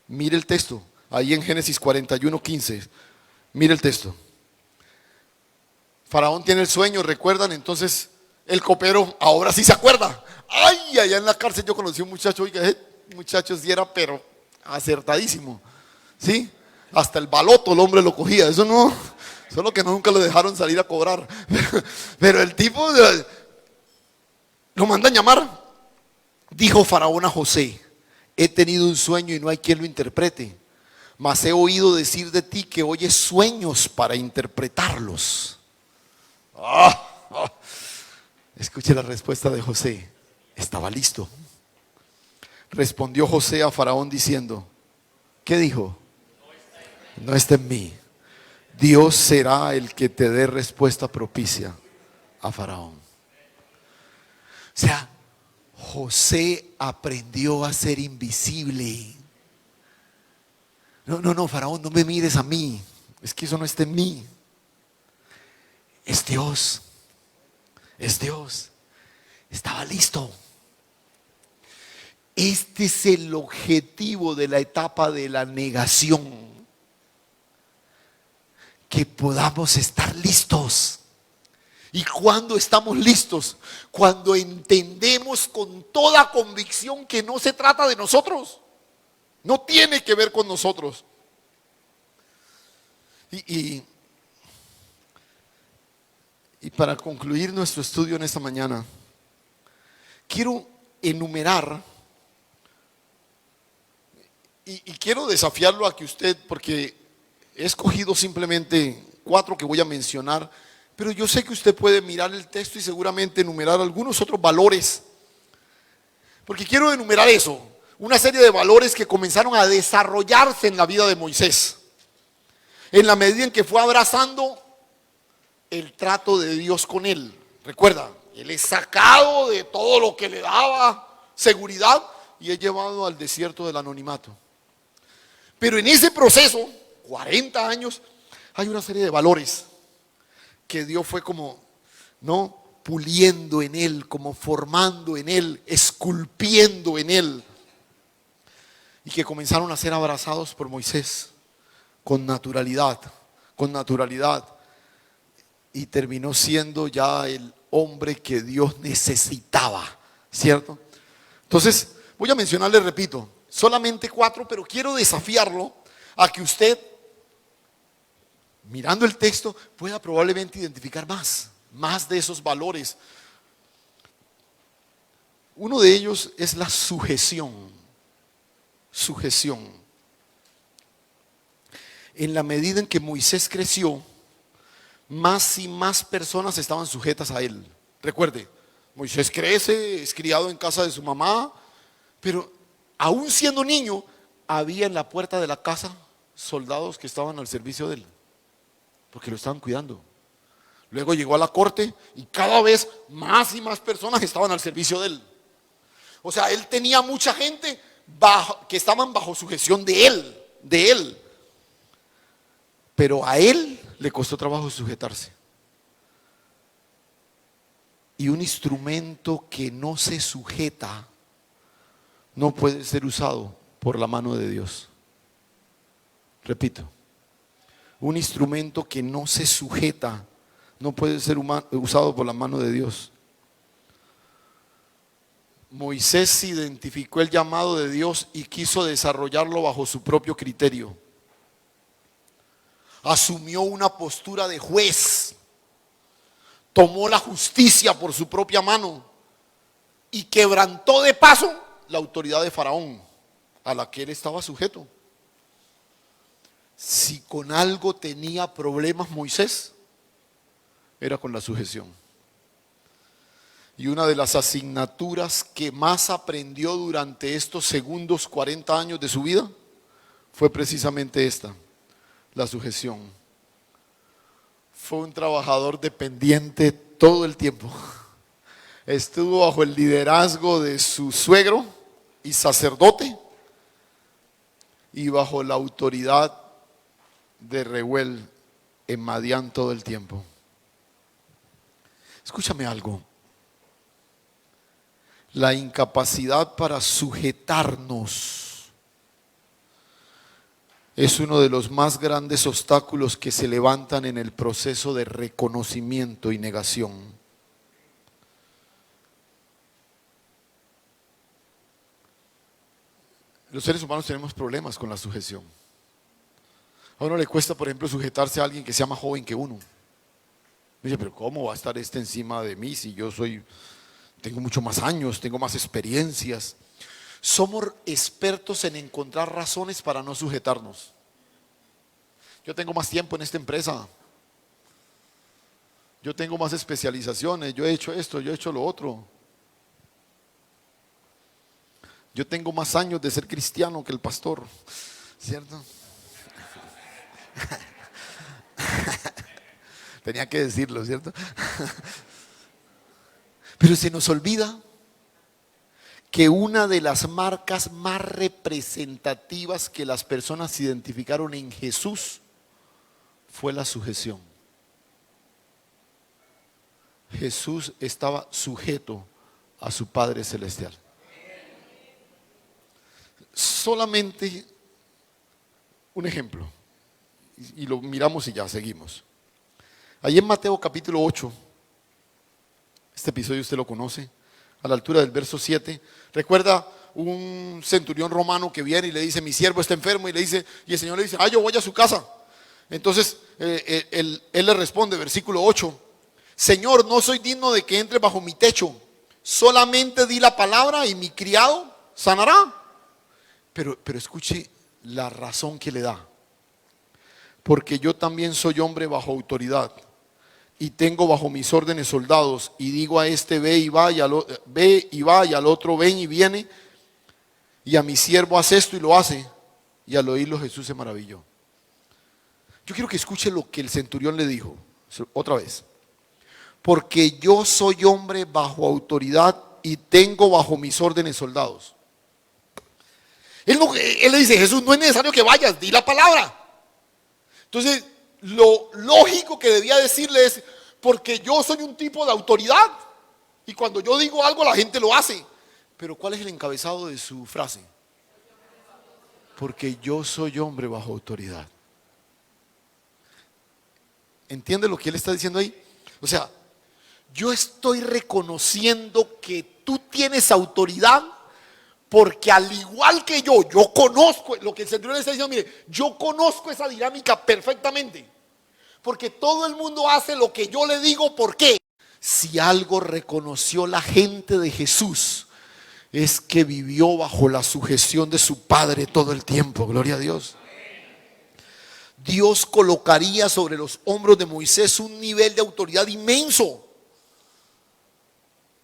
Mire el texto, ahí en Génesis 41:15. Mire el texto. Faraón tiene el sueño, ¿recuerdan? Entonces el copero ahora sí se acuerda. Ay, allá en la cárcel yo conocí a un muchacho, oiga, muchachos, y era pero acertadísimo, ¿sí? Hasta el baloto el hombre lo cogía, eso no, solo que nunca lo dejaron salir a cobrar. Pero el tipo lo mandan llamar. Dijo Faraón a José, he tenido un sueño y no hay quien lo interprete, mas he oído decir de ti que oyes sueños para interpretarlos. Escuche la respuesta de José, estaba listo. Respondió José a Faraón diciendo, ¿qué dijo? No está en mí. Dios será el que te dé respuesta propicia a Faraón. sea, José aprendió a ser invisible. No, Faraón, no me mires a mí. Es que eso no está en mí. Es Dios. Es Dios. Estaba listo. Este es el objetivo de la etapa de la negación. Que podamos estar listos. ¿Y cuando estamos listos? Cuando entendemos con toda convicción que no se trata de nosotros. No tiene que ver con nosotros. Y para concluir nuestro estudio en esta mañana, quiero enumerar y quiero desafiarlo a que usted, porque he escogido simplemente 4 que voy a mencionar, pero yo sé que usted puede mirar el texto y seguramente enumerar algunos otros valores, porque quiero enumerar eso, una serie de valores que comenzaron a desarrollarse en la vida de Moisés, en la medida en que fue abrazando el trato de Dios con él. Recuerda, él es sacado de todo lo que le daba seguridad y es llevado al desierto del anonimato. Pero en ese proceso, 40 años, hay una serie de valores que Dios fue como, ¿no?, puliendo en él, como formando en él, esculpiendo en él, y que comenzaron a ser abrazados por Moisés con naturalidad, y terminó siendo ya el hombre que Dios necesitaba, ¿cierto? Entonces, voy a mencionarle, repito, solamente 4, pero quiero desafiarlo a que usted, mirando el texto, pueda probablemente identificar más de esos valores. Uno de ellos es la sujeción. En la medida en que Moisés creció, más y más personas estaban sujetas a él. Recuerde, Moisés crece, es criado en casa de su mamá, pero aún siendo niño, había en la puerta de la casa soldados que estaban al servicio de él, porque lo estaban cuidando. Luego llegó a la corte y cada vez más y más personas estaban al servicio de él. O sea, él tenía mucha gente que estaban bajo sujeción de él. Pero a él le costó trabajo sujetarse. Y un instrumento que no se sujeta no puede ser usado por la mano de Dios. Repito, un instrumento que no se sujeta no puede ser usado por la mano de Dios. Moisés identificó el llamado de Dios y quiso desarrollarlo bajo su propio criterio. Asumió una postura de juez, tomó la justicia por su propia mano y quebrantó de paso la autoridad de Faraón, a la que él estaba sujeto. Si con algo tenía problemas Moisés, era con la sujeción. Y una de las asignaturas que más aprendió durante estos segundos 40 años de su vida fue precisamente esta: la sujeción. Fue un trabajador dependiente todo el tiempo. Estuvo bajo el liderazgo de su suegro y sacerdote y bajo la autoridad de Reuel en Madián todo el tiempo. Escúchame algo. La incapacidad para sujetarnos es uno de los más grandes obstáculos que se levantan en el proceso de reconocimiento y negación. Los seres humanos tenemos problemas con la sujeción. A uno le cuesta, por ejemplo, sujetarse a alguien que sea más joven que uno. Dice, pero ¿cómo va a estar este encima de mí si yo tengo mucho más años, tengo más experiencias? Somos expertos en encontrar razones para no sujetarnos. Yo tengo más tiempo en esta empresa. Yo tengo más especializaciones. Yo he hecho esto, yo he hecho lo otro. Yo tengo más años de ser cristiano que el pastor, ¿cierto? Tenía que decirlo, ¿cierto? Pero se nos olvida que una de las marcas más representativas que las personas identificaron en Jesús fue la sujeción. Jesús estaba sujeto a su Padre Celestial. Solamente un ejemplo, y lo miramos y ya seguimos. Ahí en Mateo capítulo 8, este episodio usted lo conoce, a la altura del verso 7, recuerda un centurión romano que viene y le dice: mi siervo está enfermo, y el Señor le dice: yo voy a su casa. Entonces él le responde, versículo 8: Señor, no soy digno de que entre bajo mi techo, solamente di la palabra y mi criado sanará. Pero escuche la razón que le da: porque yo también soy hombre bajo autoridad, y tengo bajo mis órdenes soldados, y digo a este: ve y va, y al otro: ven y viene, y a mi siervo: haz esto, y lo hace. Y al oírlo Jesús se maravilló. Yo quiero que escuche lo que el centurión le dijo otra vez: porque yo soy hombre bajo autoridad y tengo bajo mis órdenes soldados. Él le dice: Jesús, no es necesario que vayas, di la palabra. Entonces, lo lógico que debía decirle es: porque yo soy un tipo de autoridad, y cuando yo digo algo la gente lo hace. Pero ¿cuál es el encabezado de su frase? Porque yo soy hombre bajo autoridad. ¿Entiende lo que él está diciendo ahí? O sea, yo estoy reconociendo que tú tienes autoridad, porque al igual que yo conozco lo que el centurión le está diciendo. Mire, yo conozco esa dinámica perfectamente, porque todo el mundo hace lo que yo le digo. ¿Por qué? Si algo reconoció la gente de Jesús, es que vivió bajo la sujeción de su Padre todo el tiempo. Gloria a Dios. Dios colocaría sobre los hombros de Moisés un nivel de autoridad inmenso,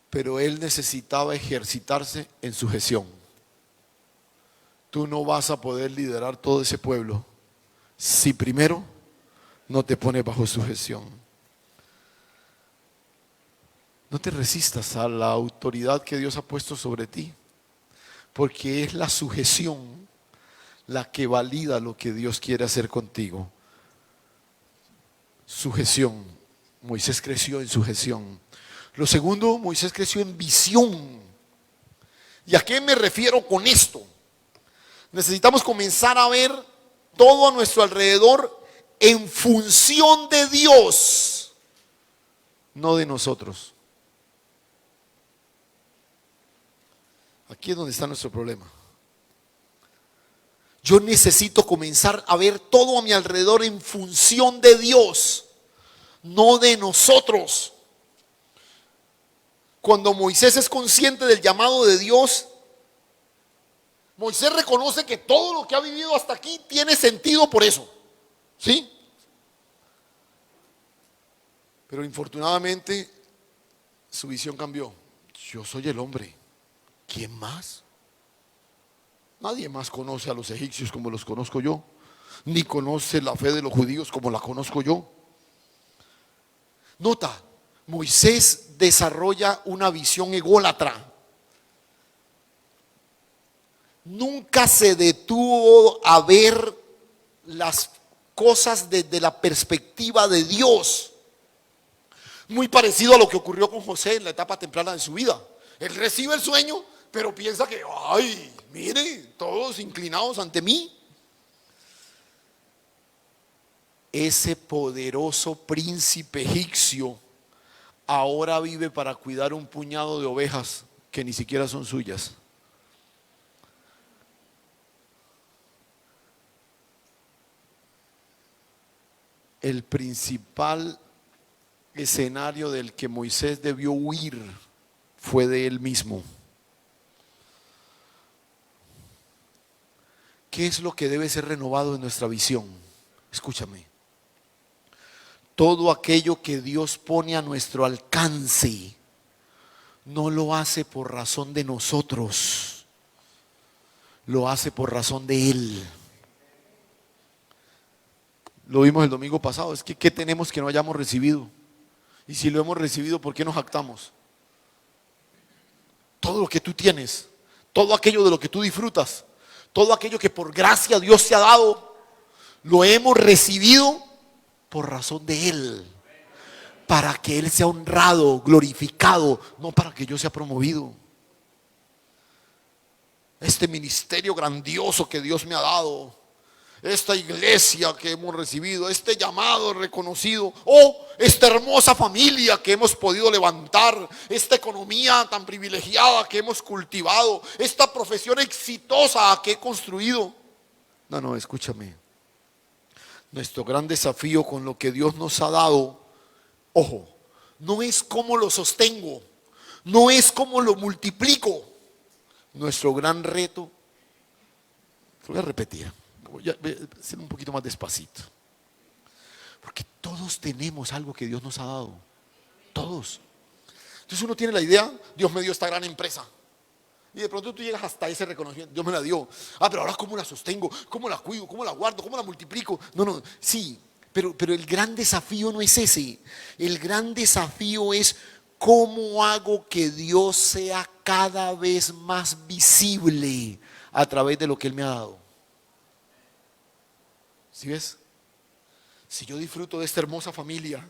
pero él necesitaba ejercitarse en sujeción. Tú no vas a poder liderar todo ese pueblo si primero no te pones bajo sujeción. No te resistas a la autoridad que Dios ha puesto sobre ti, porque es la sujeción la que valida lo que Dios quiere hacer contigo. Sujeción. Moisés creció en sujeción. Lo segundo, Moisés creció en visión. ¿Y a qué me refiero con esto? Necesitamos comenzar a ver todo a nuestro alrededor en función de Dios, no de nosotros. Aquí es donde está nuestro problema. Yo necesito comenzar a ver todo a mi alrededor en función de Dios, no de nosotros. Cuando Moisés es consciente del llamado de Dios, Moisés reconoce que todo lo que ha vivido hasta aquí tiene sentido por eso. ¿Sí? Pero infortunadamente su visión cambió. Yo soy el hombre. ¿Quién más? Nadie más conoce a los egipcios como los conozco yo, ni conoce la fe de los judíos como la conozco yo. Nota, Moisés desarrolla una visión ególatra. Nunca se detuvo a ver las cosas desde la perspectiva de Dios. Muy parecido a lo que ocurrió con José en la etapa temprana de su vida. Él recibe el sueño, pero piensa que, ay, mire, todos inclinados ante mí. Ese poderoso príncipe egipcio ahora vive para cuidar un puñado de ovejas que ni siquiera son suyas. El principal escenario del que Moisés debió huir fue de él mismo. ¿Qué es lo que debe ser renovado en nuestra visión? Escúchame. Todo aquello que Dios pone a nuestro alcance, no lo hace por razón de nosotros, lo hace por razón de Él. Lo vimos el domingo pasado. Es que ¿qué tenemos que no hayamos recibido? Y si lo hemos recibido, ¿por qué nos jactamos? Todo lo que tú tienes todo aquello de lo que tú disfrutas, todo aquello que por gracia Dios te ha dado, lo hemos recibido por razón de Él, para que Él sea honrado, glorificado, no para que yo sea promovido. Este ministerio grandioso que Dios me ha dado, esta iglesia que hemos recibido, este llamado reconocido, o esta hermosa familia que hemos podido levantar, esta economía tan privilegiada que hemos cultivado, esta profesión exitosa que he construido. No, escúchame. Nuestro gran desafío con lo que Dios nos ha dado, ojo, no es cómo lo sostengo, no es cómo lo multiplico. Nuestro gran reto, lo voy a repetir, voy a ser un poquito más despacito, porque todos tenemos algo que Dios nos ha dado, todos. Entonces uno tiene la idea, Dios me dio esta gran empresa, y de pronto tú llegas hasta ese reconocimiento, Dios me la dio, pero ahora ¿cómo la sostengo? ¿Cómo la cuido? ¿Cómo la guardo? ¿Cómo la multiplico? No, sí, pero el gran desafío no es ese. El gran desafío es cómo hago que Dios sea cada vez más visible a través de lo que Él me ha dado. ¿Sí ves? Si yo disfruto de esta hermosa familia,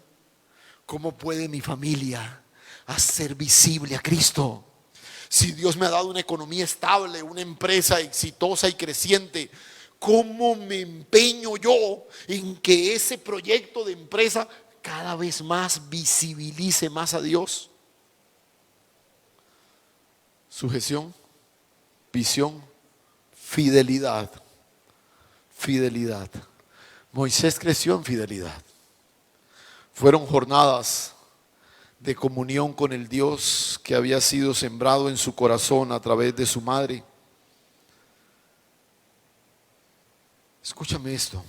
¿cómo puede mi familia hacer visible a Cristo? Si Dios me ha dado una economía estable, una empresa exitosa y creciente, ¿cómo me empeño yo en que ese proyecto de empresa cada vez más visibilice más a Dios? Sujeción, visión, fidelidad. Fidelidad. Moisés creció en fidelidad. Fueron jornadas de comunión con el Dios que había sido sembrado en su corazón a través de su madre. Escúchame esto.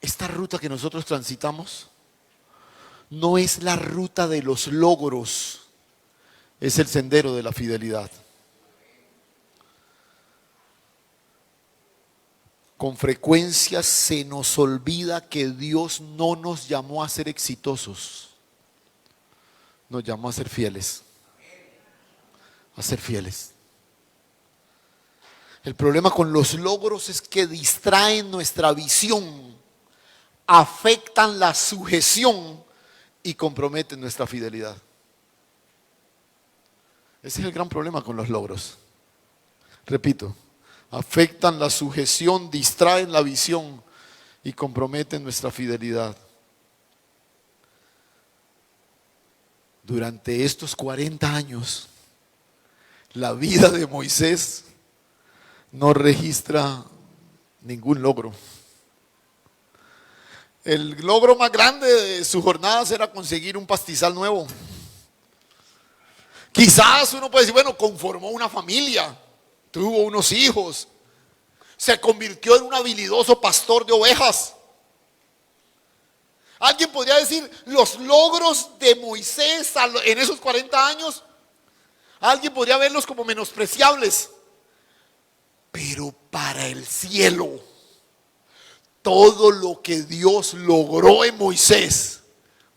Esta ruta que nosotros transitamos no es la ruta de los logros, es el sendero de la fidelidad. Con frecuencia se nos olvida que Dios no nos llamó a ser exitosos, nos llamó a ser fieles, a ser fieles. El problema con los logros es que distraen nuestra visión, afectan la sujeción y comprometen nuestra fidelidad. Ese es el gran problema con los logros. Repito, afectan la sujeción, distraen la visión y comprometen nuestra fidelidad. Durante estos 40 años, la vida de Moisés no registra ningún logro. El logro más grande de sus jornadas era conseguir un pastizal nuevo. Quizás uno puede decir, bueno, conformó una familia, tuvo unos hijos, se convirtió en un habilidoso pastor de ovejas. Alguien podría decir, los logros de Moisés en esos 40 años, alguien podría verlos como menospreciables. Pero para el cielo, todo lo que Dios logró en Moisés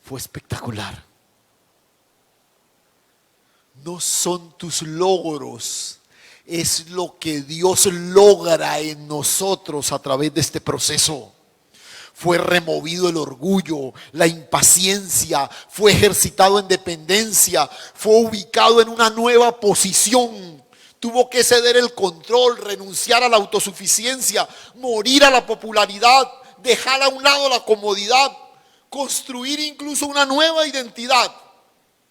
fue espectacular. No son tus logros, es lo que Dios logra en nosotros a través de este proceso. Fue removido el orgullo, la impaciencia, fue ejercitado en dependencia, fue ubicado en una nueva posición. Tuvo que ceder el control, renunciar a la autosuficiencia, morir a la popularidad, dejar a un lado la comodidad, construir incluso una nueva identidad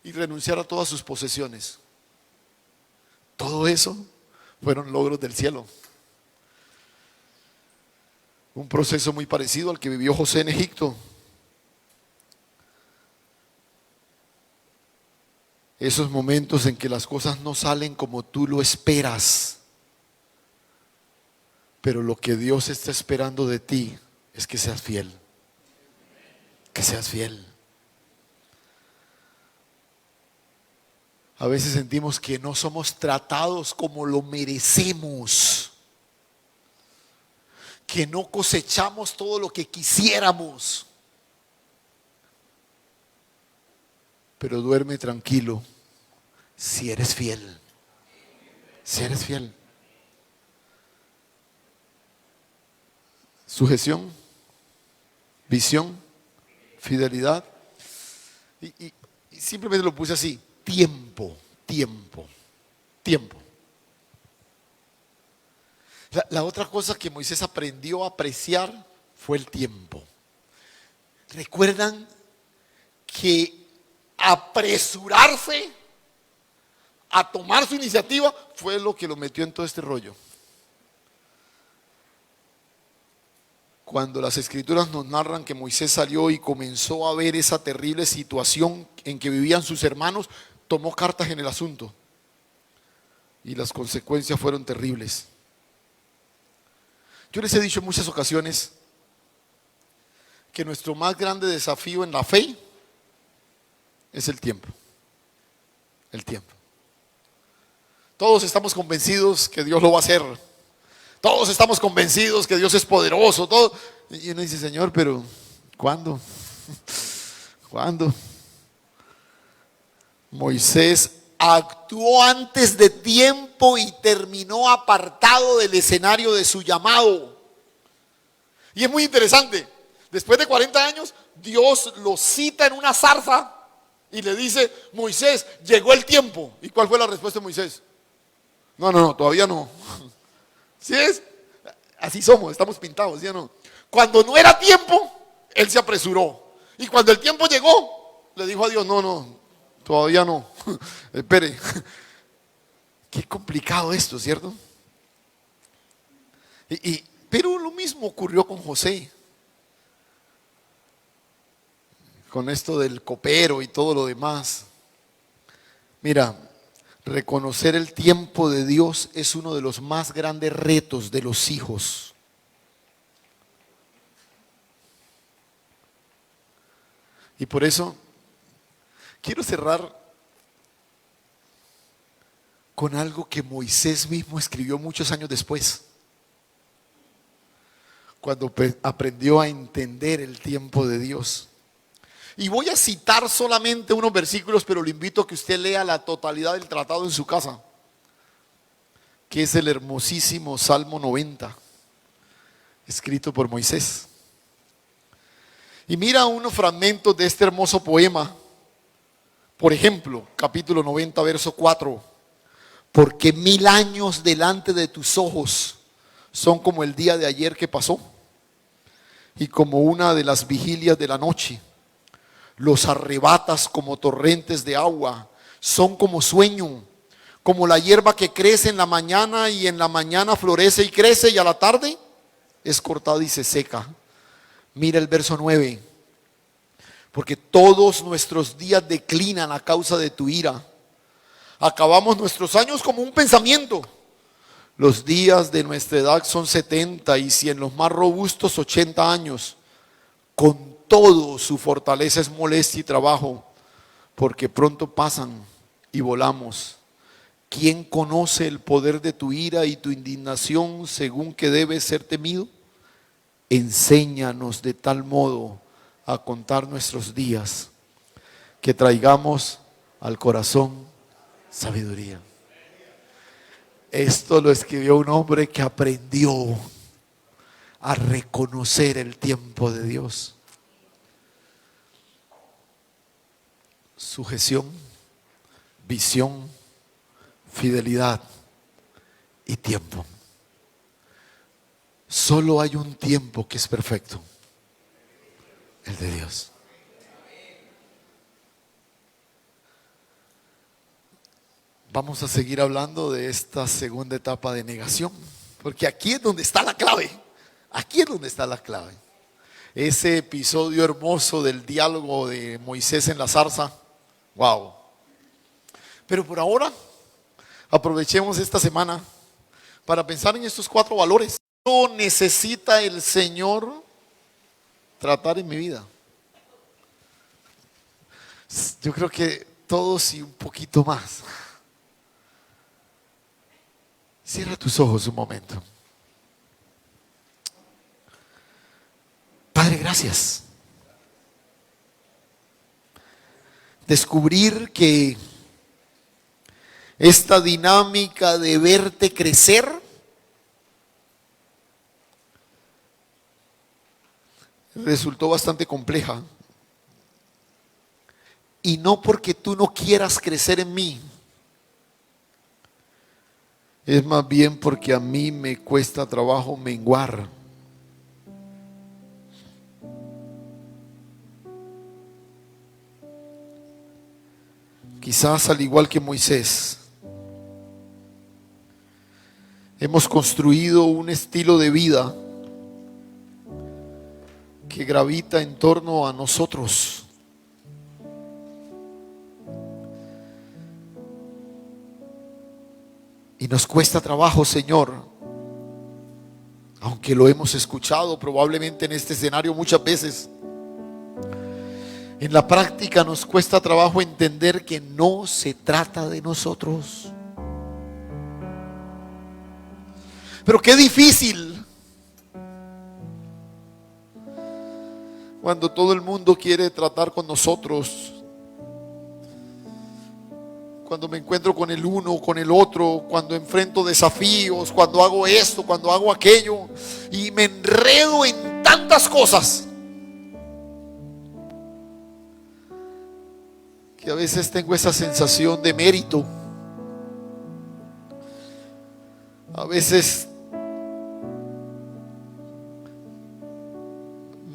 y renunciar a todas sus posesiones. Todo eso fueron logros del cielo. Un proceso muy parecido al que vivió José en Egipto. Esos momentos en que las cosas no salen como tú lo esperas, pero lo que Dios está esperando de ti es que seas fiel. Que seas fiel. A veces sentimos que no somos tratados como lo merecemos, que no cosechamos todo lo que quisiéramos. Pero duerme tranquilo, si eres fiel. Si eres fiel. Sujeción, visión, fidelidad. Y simplemente lo puse así: tiempo, tiempo, tiempo. La otra cosa que Moisés aprendió a apreciar fue el tiempo. ¿Recuerdan que apresurarse a tomar su iniciativa fue lo que lo metió en todo este rollo? Cuando las escrituras nos narran que Moisés salió y comenzó a ver esa terrible situación en que vivían sus hermanos, tomó cartas en el asunto y las consecuencias fueron terribles. Yo les he dicho en muchas ocasiones que nuestro más grande desafío en la fe es el tiempo. El tiempo. Todos estamos convencidos que Dios lo va a hacer. Todos estamos convencidos que Dios es poderoso. Todo. Y uno dice: Señor, pero ¿cuándo? ¿Cuándo? Moisés actuó antes de tiempo y terminó apartado del escenario de su llamado. Y es muy interesante. Después de 40 años, Dios lo cita en una zarza y le dice: Moisés, llegó el tiempo. ¿Y cuál fue la respuesta de Moisés? No, todavía no. ¿Sí es? Así somos, estamos pintados, ¿sí o no? Cuando no era tiempo, él se apresuró. Y cuando el tiempo llegó, le dijo a Dios: no, todavía no. Espere. Qué complicado esto, ¿cierto? Pero lo mismo ocurrió con José. Con esto del copero y todo lo demás. Mira, reconocer el tiempo de Dios es uno de los más grandes retos de los hijos. Y por eso quiero cerrar con algo que Moisés mismo escribió muchos años después, cuando aprendió a entender el tiempo de Dios. Y voy a citar solamente unos versículos, pero lo invito a que usted lea la totalidad del tratado en su casa, que es el hermosísimo Salmo 90, escrito por Moisés. Y mira unos fragmentos de este hermoso poema. Por ejemplo, capítulo 90, verso 4. Porque 1000 años delante de tus ojos son como el día de ayer que pasó, y como una de las vigilias de la noche. Los arrebatas como torrentes de agua, son como sueño, como la hierba que crece en la mañana y en la mañana florece y crece y a la tarde es cortada y se seca. Mira el verso 9. Porque todos nuestros días declinan a causa de tu ira. Acabamos nuestros años como un pensamiento. Los días de nuestra edad son 70 y si en los más robustos 80 años. Con todo su fortaleza es molestia y trabajo, porque pronto pasan y volamos. ¿Quién conoce el poder de tu ira y tu indignación según que debe ser temido? Enséñanos de tal modo a contar nuestros días, que traigamos al corazón sabiduría. Esto lo escribió un hombre que aprendió a reconocer el tiempo de Dios. Sujeción, visión, fidelidad y tiempo. Solo hay un tiempo que es perfecto, el de Dios. Vamos a seguir hablando de esta segunda etapa de negación, porque aquí es donde está la clave. Aquí es donde está la clave. Ese episodio hermoso del diálogo de Moisés en la zarza. Wow. Pero por ahora, aprovechemos esta semana para pensar en estos 4 valores. ¿Qué necesita el Señor tratar en mi vida? Yo creo que todos y un poquito más. Cierra tus ojos un momento. Padre, gracias. Descubrir que esta dinámica de verte crecer resultó bastante compleja. Y no porque tú no quieras crecer en mí, es más bien porque a mí me cuesta trabajo menguar. Quizás al igual que Moisés, hemos construido un estilo de vida que gravita en torno a nosotros. Y nos cuesta trabajo, Señor, aunque lo hemos escuchado probablemente en este escenario muchas veces. En la práctica nos cuesta trabajo entender que no se trata de nosotros. Pero qué difícil cuando todo el mundo quiere tratar con nosotros. Cuando me encuentro con el uno o con el otro, cuando enfrento desafíos, cuando hago esto, cuando hago aquello, y me enredo en tantas cosas que a veces tengo esa sensación de mérito. A veces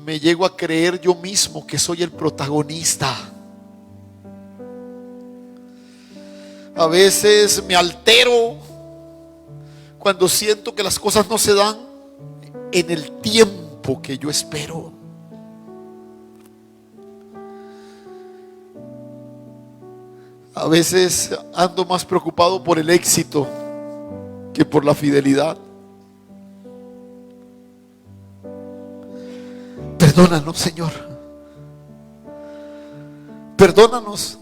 me llego a creer yo mismo que soy el protagonista. A veces me altero cuando siento que las cosas no se dan en el tiempo que yo espero. A veces ando más preocupado por el éxito que por la fidelidad. Perdónanos, Señor. Perdónanos.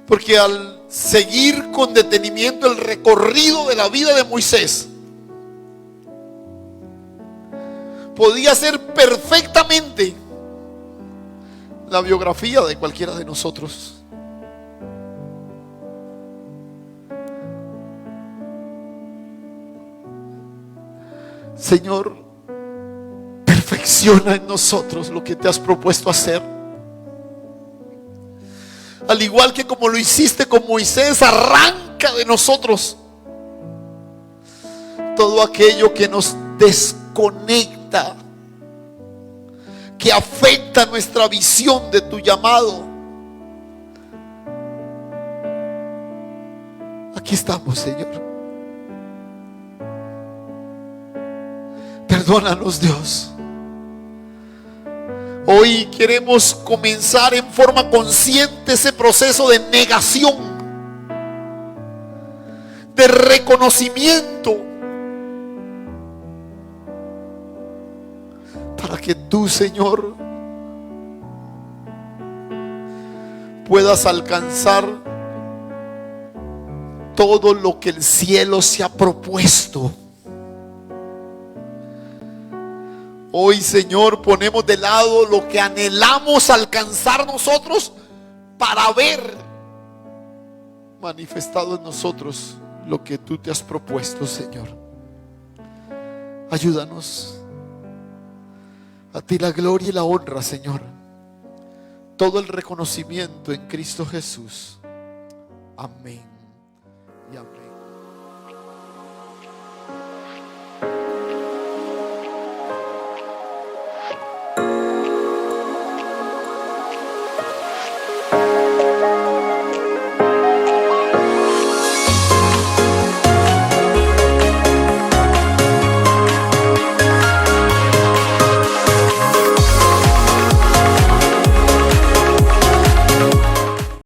Porque al seguir con detenimiento el recorrido de la vida de Moisés, podía ser perfectamente la biografía de cualquiera de nosotros. Señor, perfecciona en nosotros lo que te has propuesto hacer. Al igual que como lo hiciste con Moisés, arranca de nosotros todo aquello que nos desconecta, que afecta nuestra visión de tu llamado. Aquí estamos, Señor. Perdónanos, Dios. Hoy queremos comenzar en forma consciente ese proceso de negación, de reconocimiento, para que tú, Señor, puedas alcanzar todo lo que el cielo se ha propuesto. Hoy, Señor, ponemos de lado lo que anhelamos alcanzar nosotros para ver manifestado en nosotros lo que tú te has propuesto, Señor. Ayúdanos. A ti la gloria y la honra, Señor. Todo el reconocimiento en Cristo Jesús. Amén y amén.